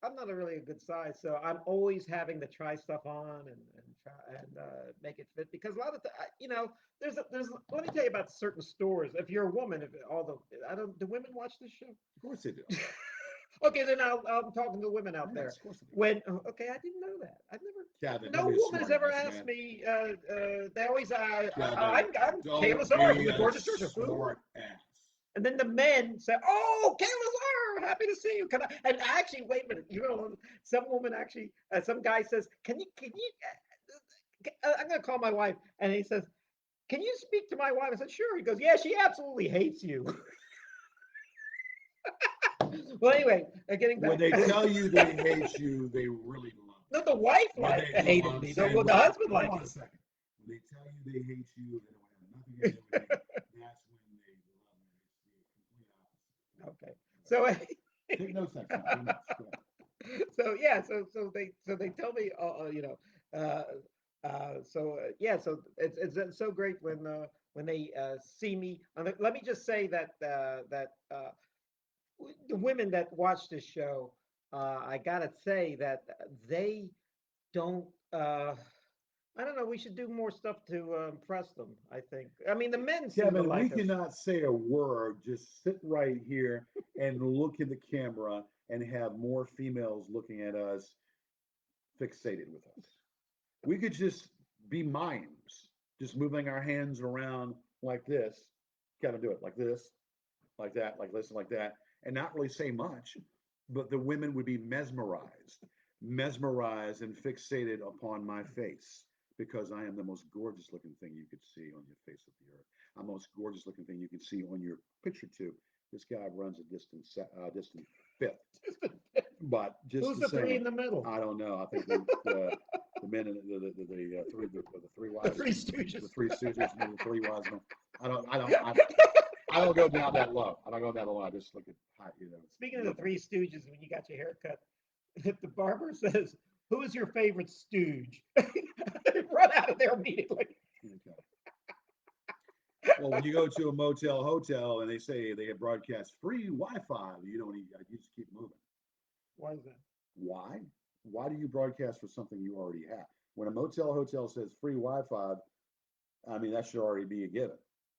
I'm not a really a good size, so I'm always having to try stuff on and try and make it fit because a lot of there's let me tell you about certain stores. If you're a woman, if all the I don't do women watch this show? Of course they do. Okay, then I'm talking to women out there. Yes, of course they do. Okay, I didn't know that. I've never. Kevin, don't No be a woman has smart ever ass, asked man. me. They always. Kevin, I'm Kaye don't Lazar from be the a Gorgeous Georgia. Who? smart ass. And then the men say, "Oh, Kaye Lazar, happy to see you." Can I? And actually, wait a minute. You know, some woman actually, some guy says, Can you?" I'm going to call my wife, and he says, "Can you speak to my wife?" I said, "Sure." He goes, "Yeah, she absolutely hates you." Well, anyway, getting When back. they tell you they hate you, they really love No, the wife you. When they, no, hated I'm me. saying, The husband hold liked on a me. second. When they tell you they hate you, they don't have nothing to do with you. That's when they love you. It's the complete opposite. Okay. So Take notes next time. Take notes. Go ahead. so yeah, so they tell me, yeah, so it's so great when they see me. Let me just say that the women that watch this show, I gotta say that they don't. I don't know. We should do more stuff to impress them. I think. I mean, the men seem to Kevin, we like us. cannot say a word. Just sit right here and look at the camera and have more females looking at us fixated with us. We could just be mimes, just moving our hands around like this. Kevin, do it like this, like that, like this, and like that, and not really say much. But the women would be mesmerized and fixated upon my face because I am the most gorgeous looking thing you could see on your face of the earth. I'm the most gorgeous looking thing you can see on your picture tube. This guy runs a distant fifth, but just Who's the the three same, in the middle? I don't know. I think the men and the three The wise, Three Stooges. the three stooges, and the three wise men. I don't go down that low. I don't go down that low. I just look at Speaking of the Three Stooges, when you got your hair cut, if the barber says, "Who is your favorite stooge?" Run out of there immediately. Okay. Well, when you go to a motel hotel and they say they have broadcast free Wi-Fi, you don't even, you just keep moving. Why is that? Why? Why do you broadcast for something you already have? When a motel hotel says free Wi-Fi, I mean that should already be a given.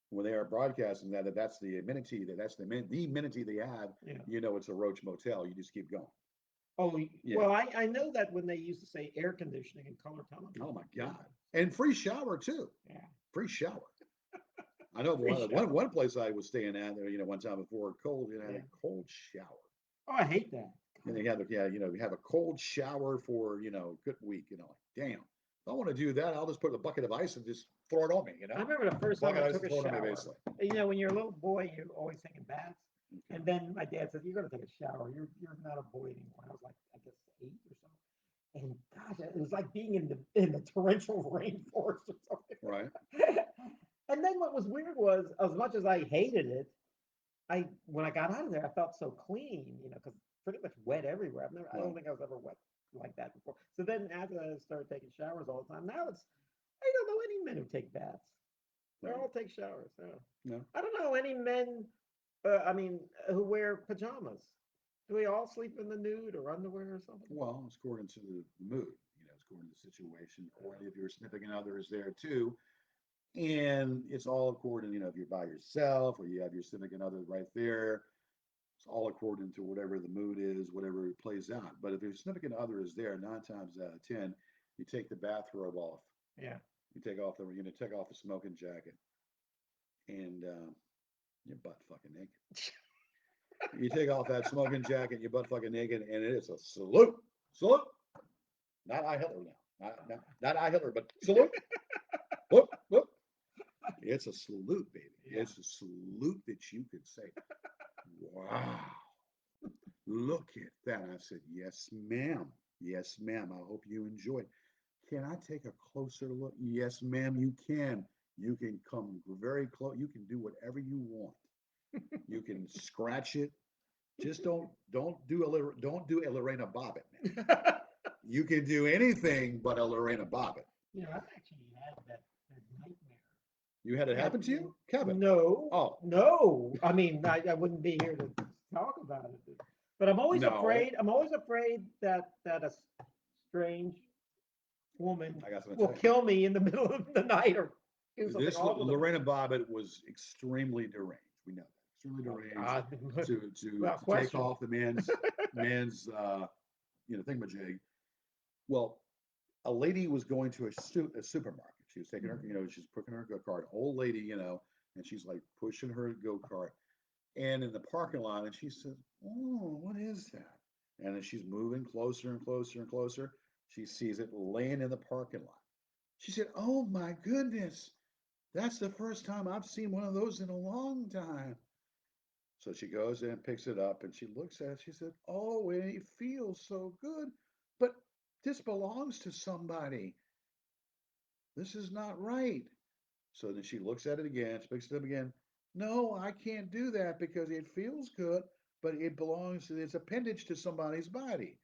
When they are broadcasting that's the amenity the amenity they have. Yeah. You know it's a Roach motel. You just keep going. Oh, Yeah. well, I know that when they used to say air conditioning and color television. Oh my God. And free shower too. Yeah. Free shower. I know Free shower. one place I was staying at there, one time before cold, had Yeah. a cold shower. Oh, I hate that. And they have you have a cold shower for, good week, like, damn. If I want to do that, I'll just put a bucket of ice and just throw it on me, I remember the first time Bucket I of ice took and a throw it on me, shower. basically. When you're a little boy, you're always taking baths. Okay. And then my dad said, "You're going to take a shower. You're not a boy anymore." I was like, I guess 8 or so. And gosh, it was like being in the torrential rainforest or something. Right. And then what was weird was, as much as I hated it, I when I got out of there, I felt so clean, because pretty much wet everywhere. I don't Right. think I was ever wet like that before. So then after I started taking showers all the time, now I don't know any men who take baths. They Right. all take showers. Yeah. No. I don't know any men. Who wear pajamas. Do we all sleep in the nude or underwear or something? Well, it's according to the mood, it's according to the situation, or if your significant other is there too. And it's all according, if you're by yourself or you have your significant other right there, it's all according to whatever the mood is, whatever it plays out. But if your significant other is there, 9 times out of 10, you take the bathrobe off. Yeah. You take off the smoking jacket, and you're butt fucking naked. You take off that smoking jacket, you're butt fucking naked, and it is a salute, salute. Not I Hitler now, not I Hitler, but salute. Whoop, whoop. It's a salute, baby. Yeah. It's a salute that you could say, wow, look at that. I said, yes, ma'am. Yes, ma'am. I hope you enjoyed. Can I take a closer look? Yes, ma'am, you can. You can come very close. You can do whatever you want. You can scratch it. Just don't do a Lorena Bobbitt, man. You can do anything but a Lorena Bobbitt. I've actually had that nightmare. You had it happen to you, Kevin? No. Oh, No. I mean, I wouldn't be here to talk about it. But I'm always No, afraid. I'm always afraid that a strange woman I got something to will tell you. kill me in the middle of the night or do something This awful to me. Lorena Bobbitt was extremely deranged. We know that. Extremely Oh deranged God, without to take question. off the man's thingamajig. Well, a lady was going to a supermarket. She was taking her, she's pushing her go kart. Old lady, and she's like pushing her go kart, and in the parking lot, and she says, "Oh, what is that?" And then she's moving closer and closer and closer. She sees it laying in the parking lot. She said, "Oh my goodness, that's the first time I've seen one of those in a long time." So she goes in, picks it up, and she looks at it. She said, "Oh, it feels so good, but this belongs to somebody. This is not right." So then she looks at it again, she picks it up again. "No, I can't do that because it feels good, but it belongs to its appendage to somebody's body."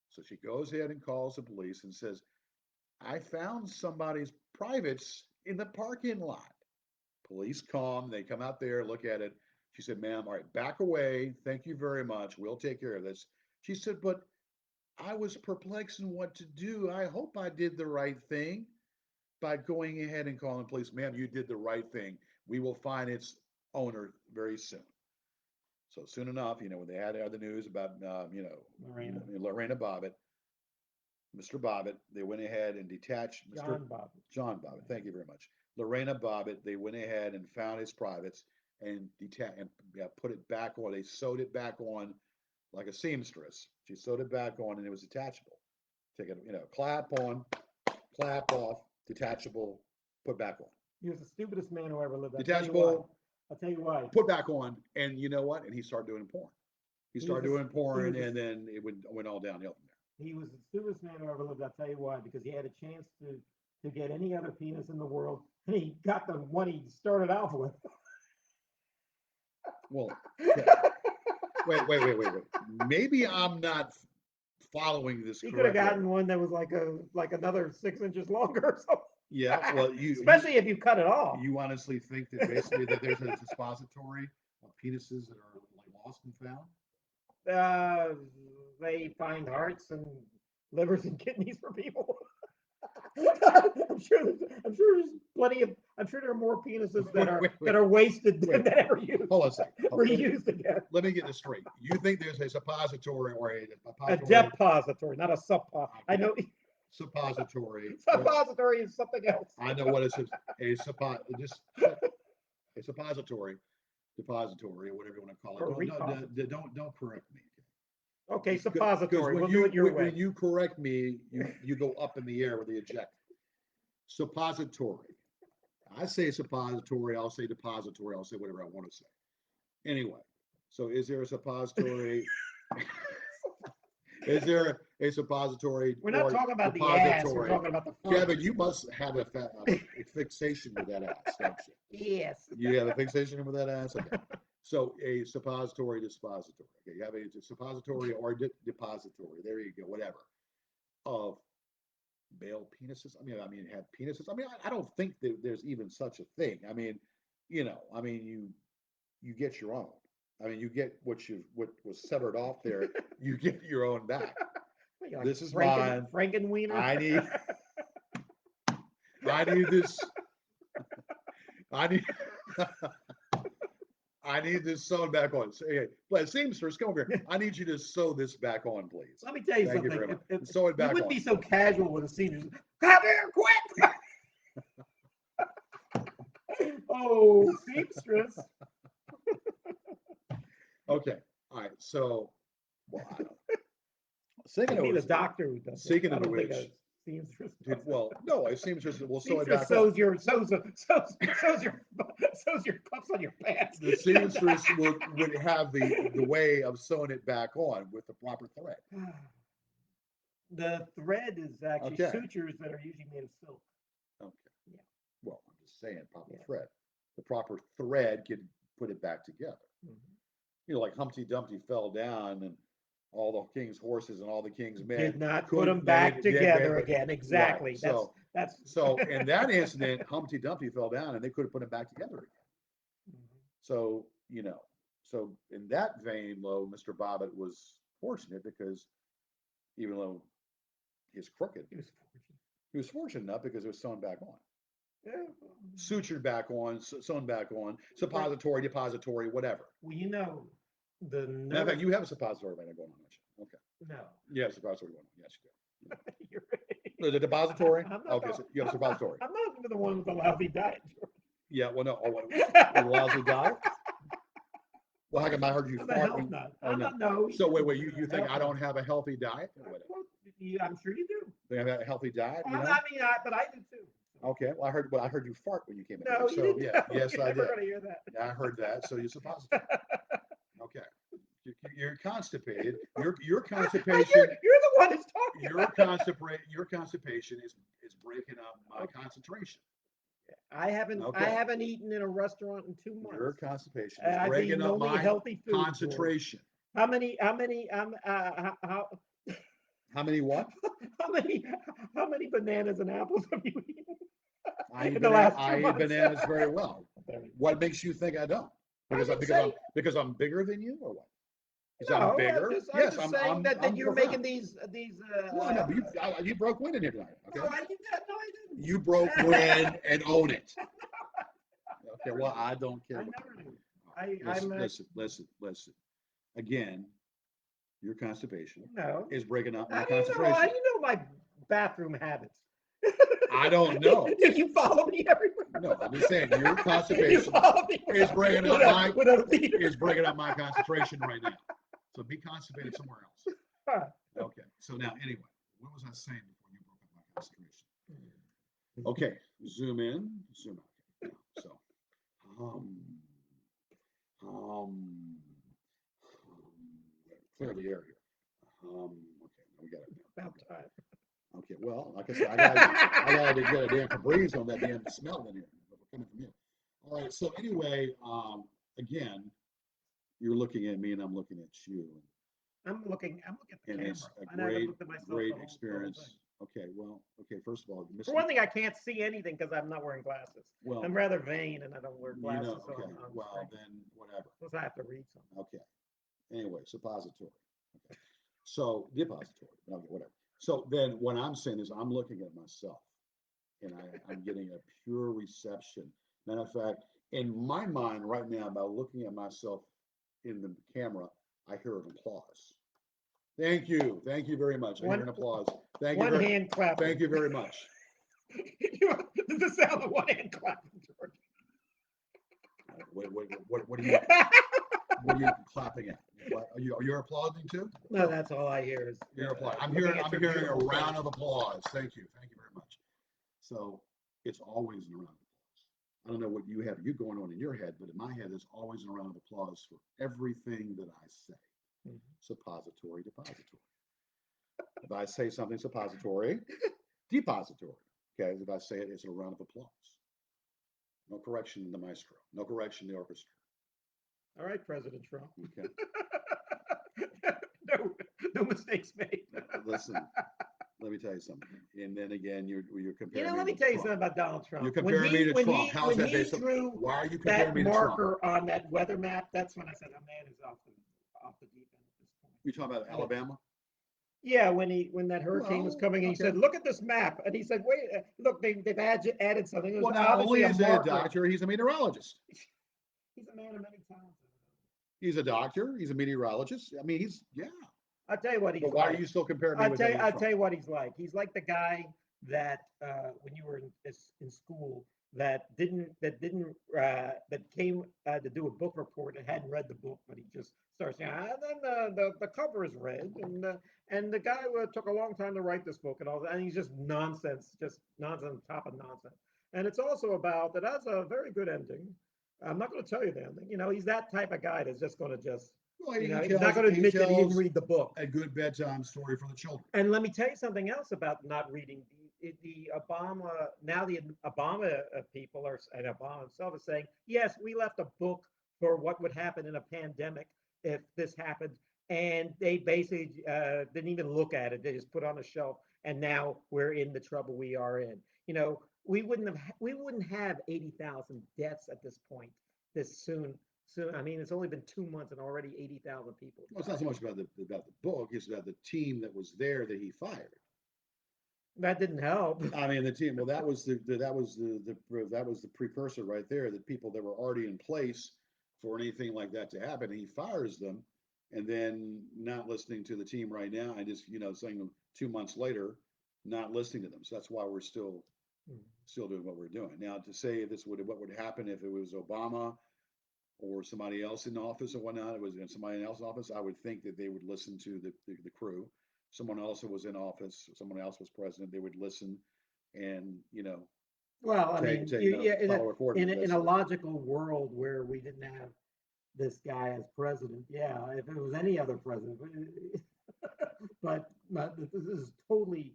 So she goes ahead and calls the police and says, "I found somebody's privates in the parking lot." Police come, they come out there, look at it. She said, "Ma'am, all right, back away. Thank you very much. We'll take care of this." She said, "But I was perplexed in what to do. I hope I did the right thing by going ahead and calling the police." "Ma'am, you did the right thing. We will find its owner very soon." So soon enough, when they had the news about, Lorena, Lorena Bobbitt, Mr. Bobbitt, they went ahead and detached Mr. John Bob. John Bobbitt. Thank you very much. Lorena Bobbitt, they went ahead and found his privates and put it back on. They sewed it back on like a seamstress. She sewed it back on, and it was detachable. Take it, clap on, clap off, detachable, put back on. He was the stupidest man who ever lived. I'll tell you why. Detachable, I'll tell you why. put back on, and you know what? And he started doing porn. He He was started the, doing he porn, was the, and then it went all downhill from he was the stupidest man who ever lived. I'll tell you why. Because he had a chance to get any other penis in the world, and he got the one he started off with. there. Well, okay. Wait. Maybe I'm not following this He could have correctly. gotten one that was like another 6 inches longer or Yeah, something. well, Especially if you cut it off. you honestly think that basically that there's a suppository of penises that are like lost and found? Uh, they find hearts and livers and kidneys for people. I'm sure there are more penises that Wait, are wait, wait, that are wasted wait. than ever used, Hold on a second. reused again. Let me get this straight. You think there's a suppository or a A suppository? depository, not a suppo. I Okay, know suppository. suppository is something else. I know what it is. Just a suppository, depository, or whatever you want to call it. Or Don't correct me. Okay, Because suppository. We'll do it your way. when you correct me, you go up in the air with the eject. Suppository. I say suppository. I'll say depository. I'll say whatever I want to say. Anyway, so is there a suppository? Is there a suppository We're not or talking about the ass. We're depository? talking about the front. Kevin, you must have a fixation with that ass, don't you? Yes. You have a fixation with that ass? Okay. So a suppository, dispository. Okay, you have a suppository or depository. There you go, whatever. Of male penises. Have penises. I don't think that there's even such a thing. You get your own. You get what was severed off there. You get your own back. Like This is mine. Frankenwiener. I need. I need this. I need. I need this sewn back on. So, okay, but seamstress, come over here. I need you to sew this back on, please. Let me tell you Thank you something. very much. Sew it You back wouldn't on. be so casual with a senior. Come here, quick! Oh, seamstress. Okay. All right. So, well, I don't know. You Speaking of need a which, doctor who does that. speaking I of don't think a which, seamstress dude, does well, no, a seamstress will sew it seamstress back on. sews your cuffs on your pants. The seamstress would have the way of sewing it back on with the proper thread. The thread is actually Okay. sutures that are usually made of silk. Okay. Yeah. Well, I'm just saying proper Yeah. thread. The proper thread can put it back together. Mhm. Like Humpty Dumpty fell down and all the king's horses and all the king's men Did not put could them back together again. right. Exactly. So That's so in that incident, Humpty Dumpty fell down and they could have put him back together again. Mhm. So so in that vein, though, Mr. Bobbitt was fortunate because even though he's crooked, He was fortunate. he was fortunate enough because it was sewn back on, Yeah. sutured back on, sewn back on, Well, suppository, depository, whatever. well, you know, the Matter of fact, notif you have a suppository right now going on, don't you? Okay. no. You have a suppository going on. Yes, you do. You're The depository? I'm not Okay, so you have a suppository. I'm not the one with the lousy diet, Yeah, well, no. Oh, George. with a lousy diet? Well, how come I heard you I'm a fart health when, nut. oh, I'm no. not, no. So wait, You're you a think health I nut. don't have a healthy diet? Or whatever. Well, I'm sure you do. Think I have a healthy diet, you I know? mean, but I do too. Okay, well, I heard you fart when you came in No, here. you So didn't. yeah, No, yes, you're I never did. going to hear that. Yeah, I heard that. So you're suppository. Okay. You're constipated. Your constipation, You're the one who's talking about it. your constipation is breaking up my Okay. concentration. I Okay. haven't eaten in a restaurant in 2 months. Your constipation is I've breaking eaten up only my healthy food, George. concentration. How many what? How many how many bananas and apples have you eaten I eat in the last I 2 eat months? bananas very well. What makes you think I don't? I Because didn't say because I'm bigger than you, or what? Because I'm no. bigger. I'm Yes, just saying that I'm you're profound. making these. Well, no, but you broke wind in here tonight. No, Okay, I did that. No, I didn't. you broke wind and own it. Okay, well, I don't care. I What never knew. listen. Again, your constipation No. is breaking up my How do you know? How concentration. do you know my bathroom habits? I don't know. You follow me everywhere. No, I'm just saying your You constipation follow me is breaking up with a leader. my concentration right now. So be constipated somewhere else. Okay. So now, anyway, what was I saying before you broke up my concentration? Okay. Zoom in, zoom out. Okay. Now, so, um, um, clear the air here. Okay. Now we got it. About time. Okay. Well, like I said, I gotta get a damn Febreze on that damn smell in here coming from you. All right. So anyway, again, you're looking at me and I'm looking at you. I'm looking at the And camera. it's a I never looked at myself great the whole experience. thing. Okay, well, okay, first of all, you For one thing, I can't see anything because I'm not wearing glasses. well, I'm rather vain and I don't wear glasses. okay, I'm well, straight. then whatever. Plus, I have to read something. Okay. Anyway, suppository. Okay. So depository. Okay, whatever. So then what I'm saying is I'm looking at myself and I'm getting a pure reception. Matter of fact, in my mind right now, by looking at myself in the camera, I hear an applause. Thank you. Thank you very much. I hear an applause. Thank you One very, hand clapping. thank you very much. This is the sound of one hand clapping, George. What are you clapping at? What, are you applauding too? No, that's all I hear is You're applauding. I'm looking hearing at your a beautiful round face. of applause. Thank you. Thank you very much. So it's always a round of applause. I don't know what you going on in your head, but in my head, there's always a round of applause for everything that I say. Mhm. Suppository, depository. If I say something suppository, depository. Okay, if I say it, it's a round of applause. No correction in the maestro. No correction in the orchestra. All right, President Trump. Okay. No mistakes made. Listen, let me tell you something. And then again, you're comparing Let me me to tell you Trump. something about Donald Trump. You're comparing me to Trump. How's that based on? Drew Why are you comparing that me to Trump? marker on that weather map, that's when I said, "Oh man, is off the deep end at this point." You're talking about Alabama? Yeah, when that hurricane was Well, coming, and he okay. said, "Look at this map," and he said, "Wait, look, they've added something." It was Well, not obviously only is he a marker. doctor, he's a meteorologist. He's a man of many talents. He's a doctor. He's a meteorologist. I mean, yeah. I'll tell you what he's But why like. are you still comparing me with Donald I'll Trump? tell you what he's like. He's like the guy that when you were in school that came to do a book report and hadn't read the book, but he just starts saying, and then the cover is red, and the guy took a long time to write this book and all that, and he's just nonsense on top of nonsense. And it's also about that has a very good ending. I'm not going to tell you the ending. He's that type of guy that's just going to just Well, he's not going to admit that he didn't read the book. A good bedtime story for the children. And let me tell you something else about not reading. The Obama people and Obama himself is saying, yes, we left a book for what would happen in a pandemic if this happened, and they basically didn't even look at it. They just put it on a shelf, and now we're in the trouble we are in. We wouldn't have 80,000 deaths at this point this soon. So I mean, it's only been 2 months and already 80,000 people Well, it's have not so died. much about the book; it's about the team that was there that he fired. That didn't help. I mean, the team. Well, that was that was the precursor right there. The people that were already in place for anything like that to happen. He fires them, and then not listening to the team right now, and just saying 2 months later, not listening to them. So that's why we're still doing what we're doing now. To say this would what would happen if it was Obama or somebody else in office or whatnot, it was in somebody else's office, I would think that they would listen to the crew. Someone else that was in office, someone else was president, they would listen and, Well, I take, mean, take, yeah, follow accordingly. in That's a it. logical world where we didn't have this guy as president, yeah, if it was any other president, but this is totally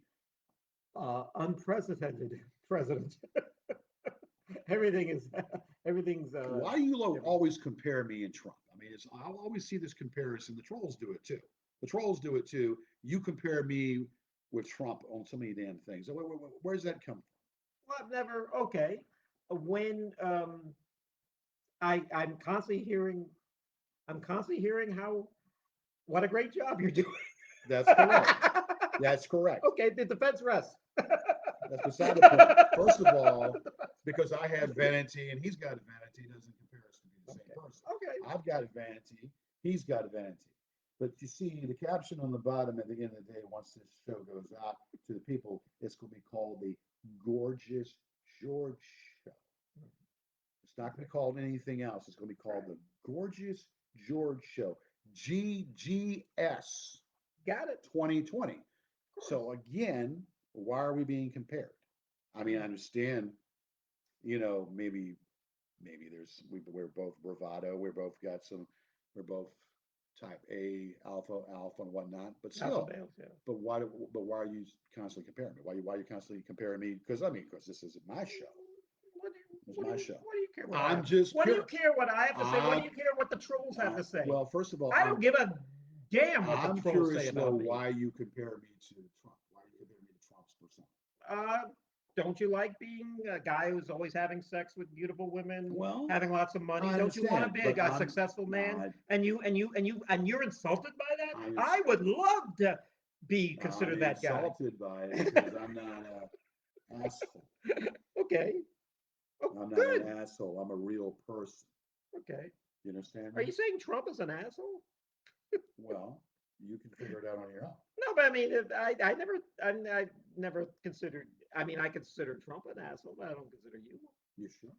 unprecedented president. everything is everything's Why do you different. always compare me and Trump? I mean, I'll always see this comparison. The trolls do it too. The trolls do it too. You compare me with Trump on so many damn things. Where's that come Well, I've never okay. When I'm constantly hearing how what a great job you're doing. from? That's correct. That's correct. Okay, the defense rests. That's beside the point. First of all, because I have vanity and he's got a vanity doesn't compare us to be the same Okay. person. Okay. I've got a vanity, he's got a vanity. But you see, the caption on the bottom at the end of the day, once this show goes out to the people, it's going to be called the Gorgeous George Show. It's not going to be called anything else. It's going to be called the Gorgeous George Show. GGS Got it. 2020. Of course. So again, why are we being compared? I mean, I understand, maybe we're both bravado, we're both type A, alpha and whatnot, but Alpha still, males, yeah. but why are you constantly comparing me? Why are you constantly comparing me? Because this isn't my show. It's my show. What do you care what I I'm have? just What do you curious. care what I have to say? What do I'm, you care what the trolls have to say? well, first of all, I don't give a damn what the I'm trolls curious say to know about me. why you compare me to Trump. Why you compare me to Trump's persona? Uh, don't you like being a guy who's always having sex with beautiful women, Well, having lots of money? I Don't you want to understand, be but a successful man? I, And you're insulted by that? I, I would love to be I'm considered that guy. insulted by it because I'm not an asshole. Okay. Oh, I'm not an good. asshole. I'm a real person. Okay. You understand Are me? you saying Trump is an asshole? Well, you can figure it out on your own. No, but I mean, I never considered. I mean, I consider Trump an asshole, but I don't consider you one. You sure?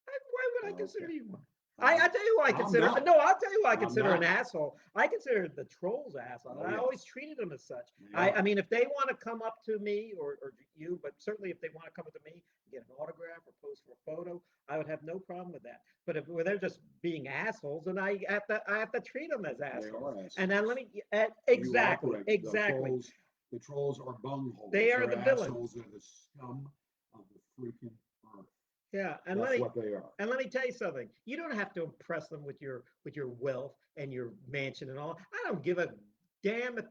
Why would I Okay. consider you one? I'm, I tell you who I I'm consider. not. No, I'll tell you who I I'm consider an not. asshole. I consider the trolls asshole. Oh I yeah, always treated them as such. they are. I mean, if they want to come up to me or you, but certainly if they want to come up to me, get an autograph or pose for a photo, I would have no problem with that. But if they're just being assholes, then I have to treat them as They assholes. are And then assholes. let me You are exactly, correct. exactly. The trolls are They bungholes. are They're the villains. assholes. They're the scum of the freaking earth. Yeah, That's what they are. and let me tell you something. You don't have to impress them with your wealth and your mansion and all. I don't give a damn if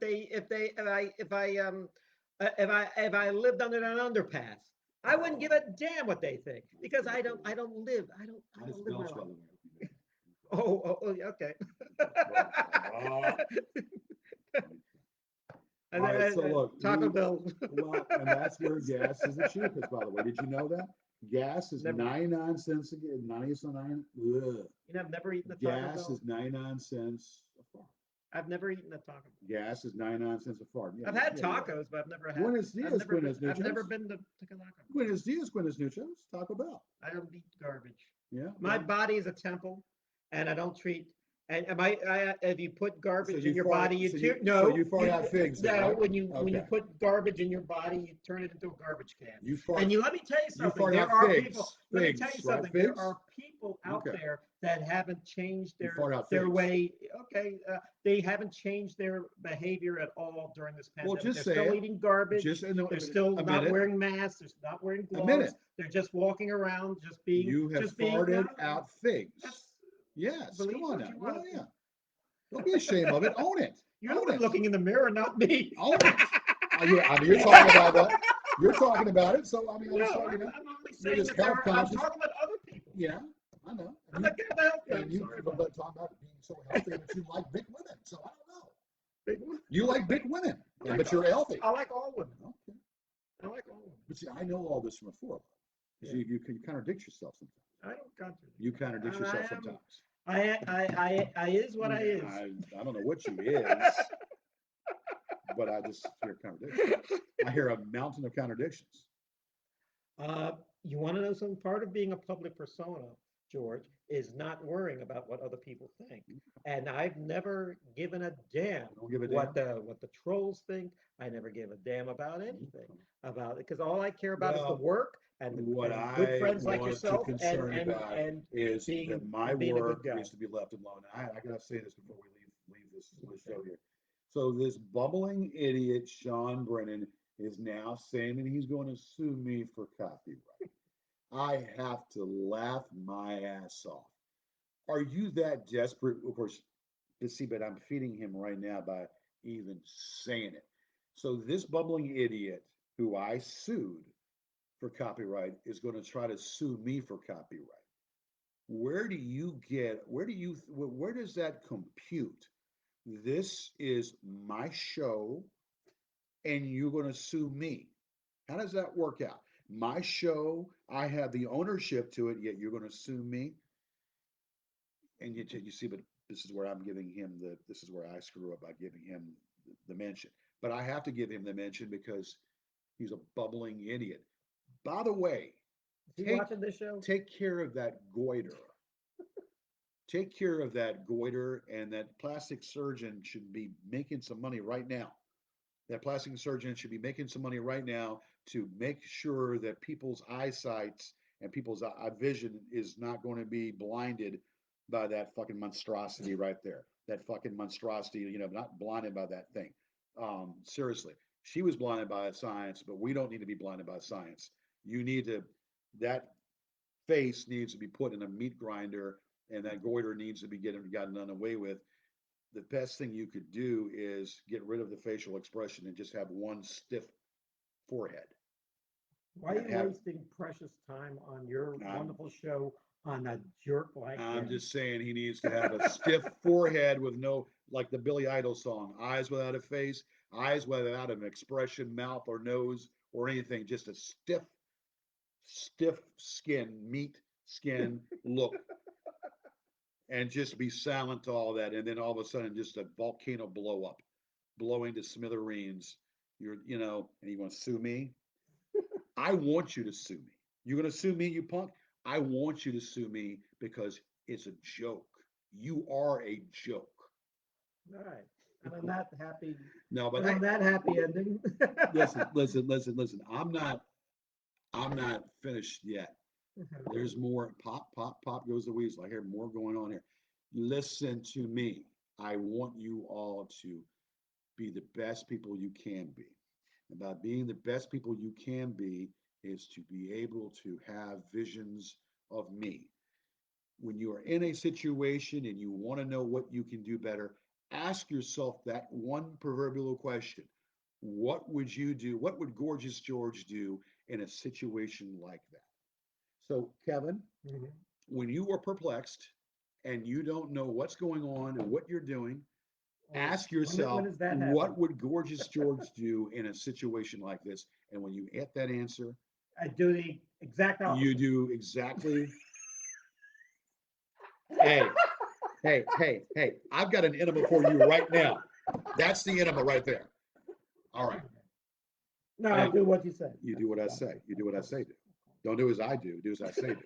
I lived under an underpass. I wouldn't give a damn what they think because I I just don't live my belched, by life. the way. Yeah, okay. Ah, And all right, then, so look, Taco Bell. and that's where gas is the cheapest, by the way. Did you know that? Gas is Never. 99 cents again, 99. Ugh. You know, I've never eaten a Taco Gas Bell. is 99 cents a fart. I've never eaten a Taco Bell. Gas is 99 cents a fart. Yeah, I've had yeah, you are. tacos, but Buenos dias, buenos I've never nuchos. been to Taco Bell. Buenos dias, buenos nuchos. Taco Bell. I don't eat garbage. Yeah, My well, body is a temple, and I don't treat. And if you put so garbage in you your fart, body, you so tear, you no, fart out figs then, no. right? When you Okay. put garbage in your body, you turn it into a garbage can. You And fart, you let me tell you you something. fart There out are people. figs, Let me tell you right? something. There Figs. are people out Okay. there that haven't changed You fart out their figs. way. Okay, they haven't changed their behavior at all during this Well, pandemic. just They're say still it. eating garbage. Just They're still a not minute. wearing masks. They're not wearing A gloves. minute. They're just walking around, You have just being. No, farted out figs. that's Yes. Come believe on what now. you Well, want to. yeah. Don't be ashamed of it. Own it. You're the Own one it. looking in the mirror, not me. Own it. I mean, you're talking about that. You're talking about it. So, I mean, I'm No, just I'm talking, only you're saying just that health I'm conscious. talking about other people. Yeah. I know. I can't help it. And I'm you sorry people about better talk about being so healthy that you like big women. So I don't know. big women. You like big women, I like but you're healthy. I like all women. Okay. I like all women. But see, I know all this from before. Yeah. You contradict yourself sometimes. I don't contradict. You contradict And I yourself am. sometimes. I is what I is. I don't know what you is, but I just hear contradictions. I hear a mountain of contradictions. Uh, you want to know some part of being a public persona, George, is not worrying about what other people think. And I've never given a damn Don't give a damn. what the trolls think. I never gave a damn about anything about it because all I care about is the Well, work and, what and good I friends like want to yourself concern about is that my being a good work guy. is to be left alone. I gotta say this before we leave this show here. So this bubbling idiot Sean Brennan is now saying that he's going to sue me for copyright. I have to laugh my ass off. Are you that desperate? Of course, but I'm feeding him right now by even saying it. So this bubbling idiot who I sued for copyright is going to try to sue me for copyright. Where does that compute? This is my show and you're going to sue me. How does that work out? My show, I have the ownership to it, yet you're going to sue me. And you see, but this is where I'm giving him this is where I screw up by giving him the mention. But I have to give him the mention because he's a bubbling idiot. By the way, Is he take watching this show? take care of that goiter. Take care of that goiter, and that plastic surgeon should be making some money right now. That plastic surgeon should be making some money right now to make sure that people's eyesight and people's vision is not going to be blinded by that fucking monstrosity right there. That fucking monstrosity, not blinded by that thing. Seriously, she was blinded by science, but we don't need to be blinded by science. You need to, that face needs to be put in a meat grinder, and that goiter needs to be gotten done away with. The best thing you could do is get rid of the facial expression and just have one stiff forehead. Why are you wasting precious time on your wonderful show on a jerk like I'm him? just saying he needs to have a stiff forehead with no, like the Billy Idol song, eyes without a face, eyes without an expression, mouth or nose or anything, just a stiff skin, meat skin look, and just be silent to all that. And then all of a sudden, just a volcano blow up, blowing to smithereens. And you want to sue me? I want you to sue me. You're going to sue me, you punk? I want you to sue me because it's a joke. You are a joke. All right. And on that happy, No, but and on that happy ending. listen. I'm not finished yet. There's more. Pop goes the weasel. I hear more going on here. Listen to me. I want you all to be the best people you can be. About being the best people you can be is to be able to have visions of me. When you are in a situation and you want to know what you can do better, ask yourself that one proverbial question. What would you do? What would Gorgeous George do in a situation like that? So, Kevin, Mhm. when you are perplexed and you don't know what's going on and what you're doing, ask yourself, when does that happen? what would Gorgeous George do in a situation like this? And when you get that answer, I do the exact opposite. you do exactly. Hey, hey, I've got an enema for you right now. That's the enema right there. All right. No, I'll do what you say. You do what I say. You do what I say do. Don't do as I do. Do as I say do.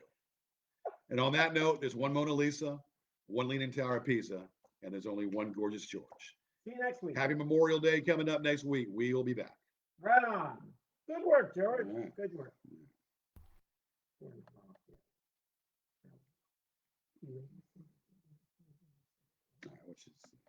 And on that note, there's one Mona Lisa, one Leaning Tower of Pisa, and there's only one Gorgeous George. See you next week. Happy Memorial Day coming up next week. We'll be back. Right on. Good work, George. All right. Good work. All right, which is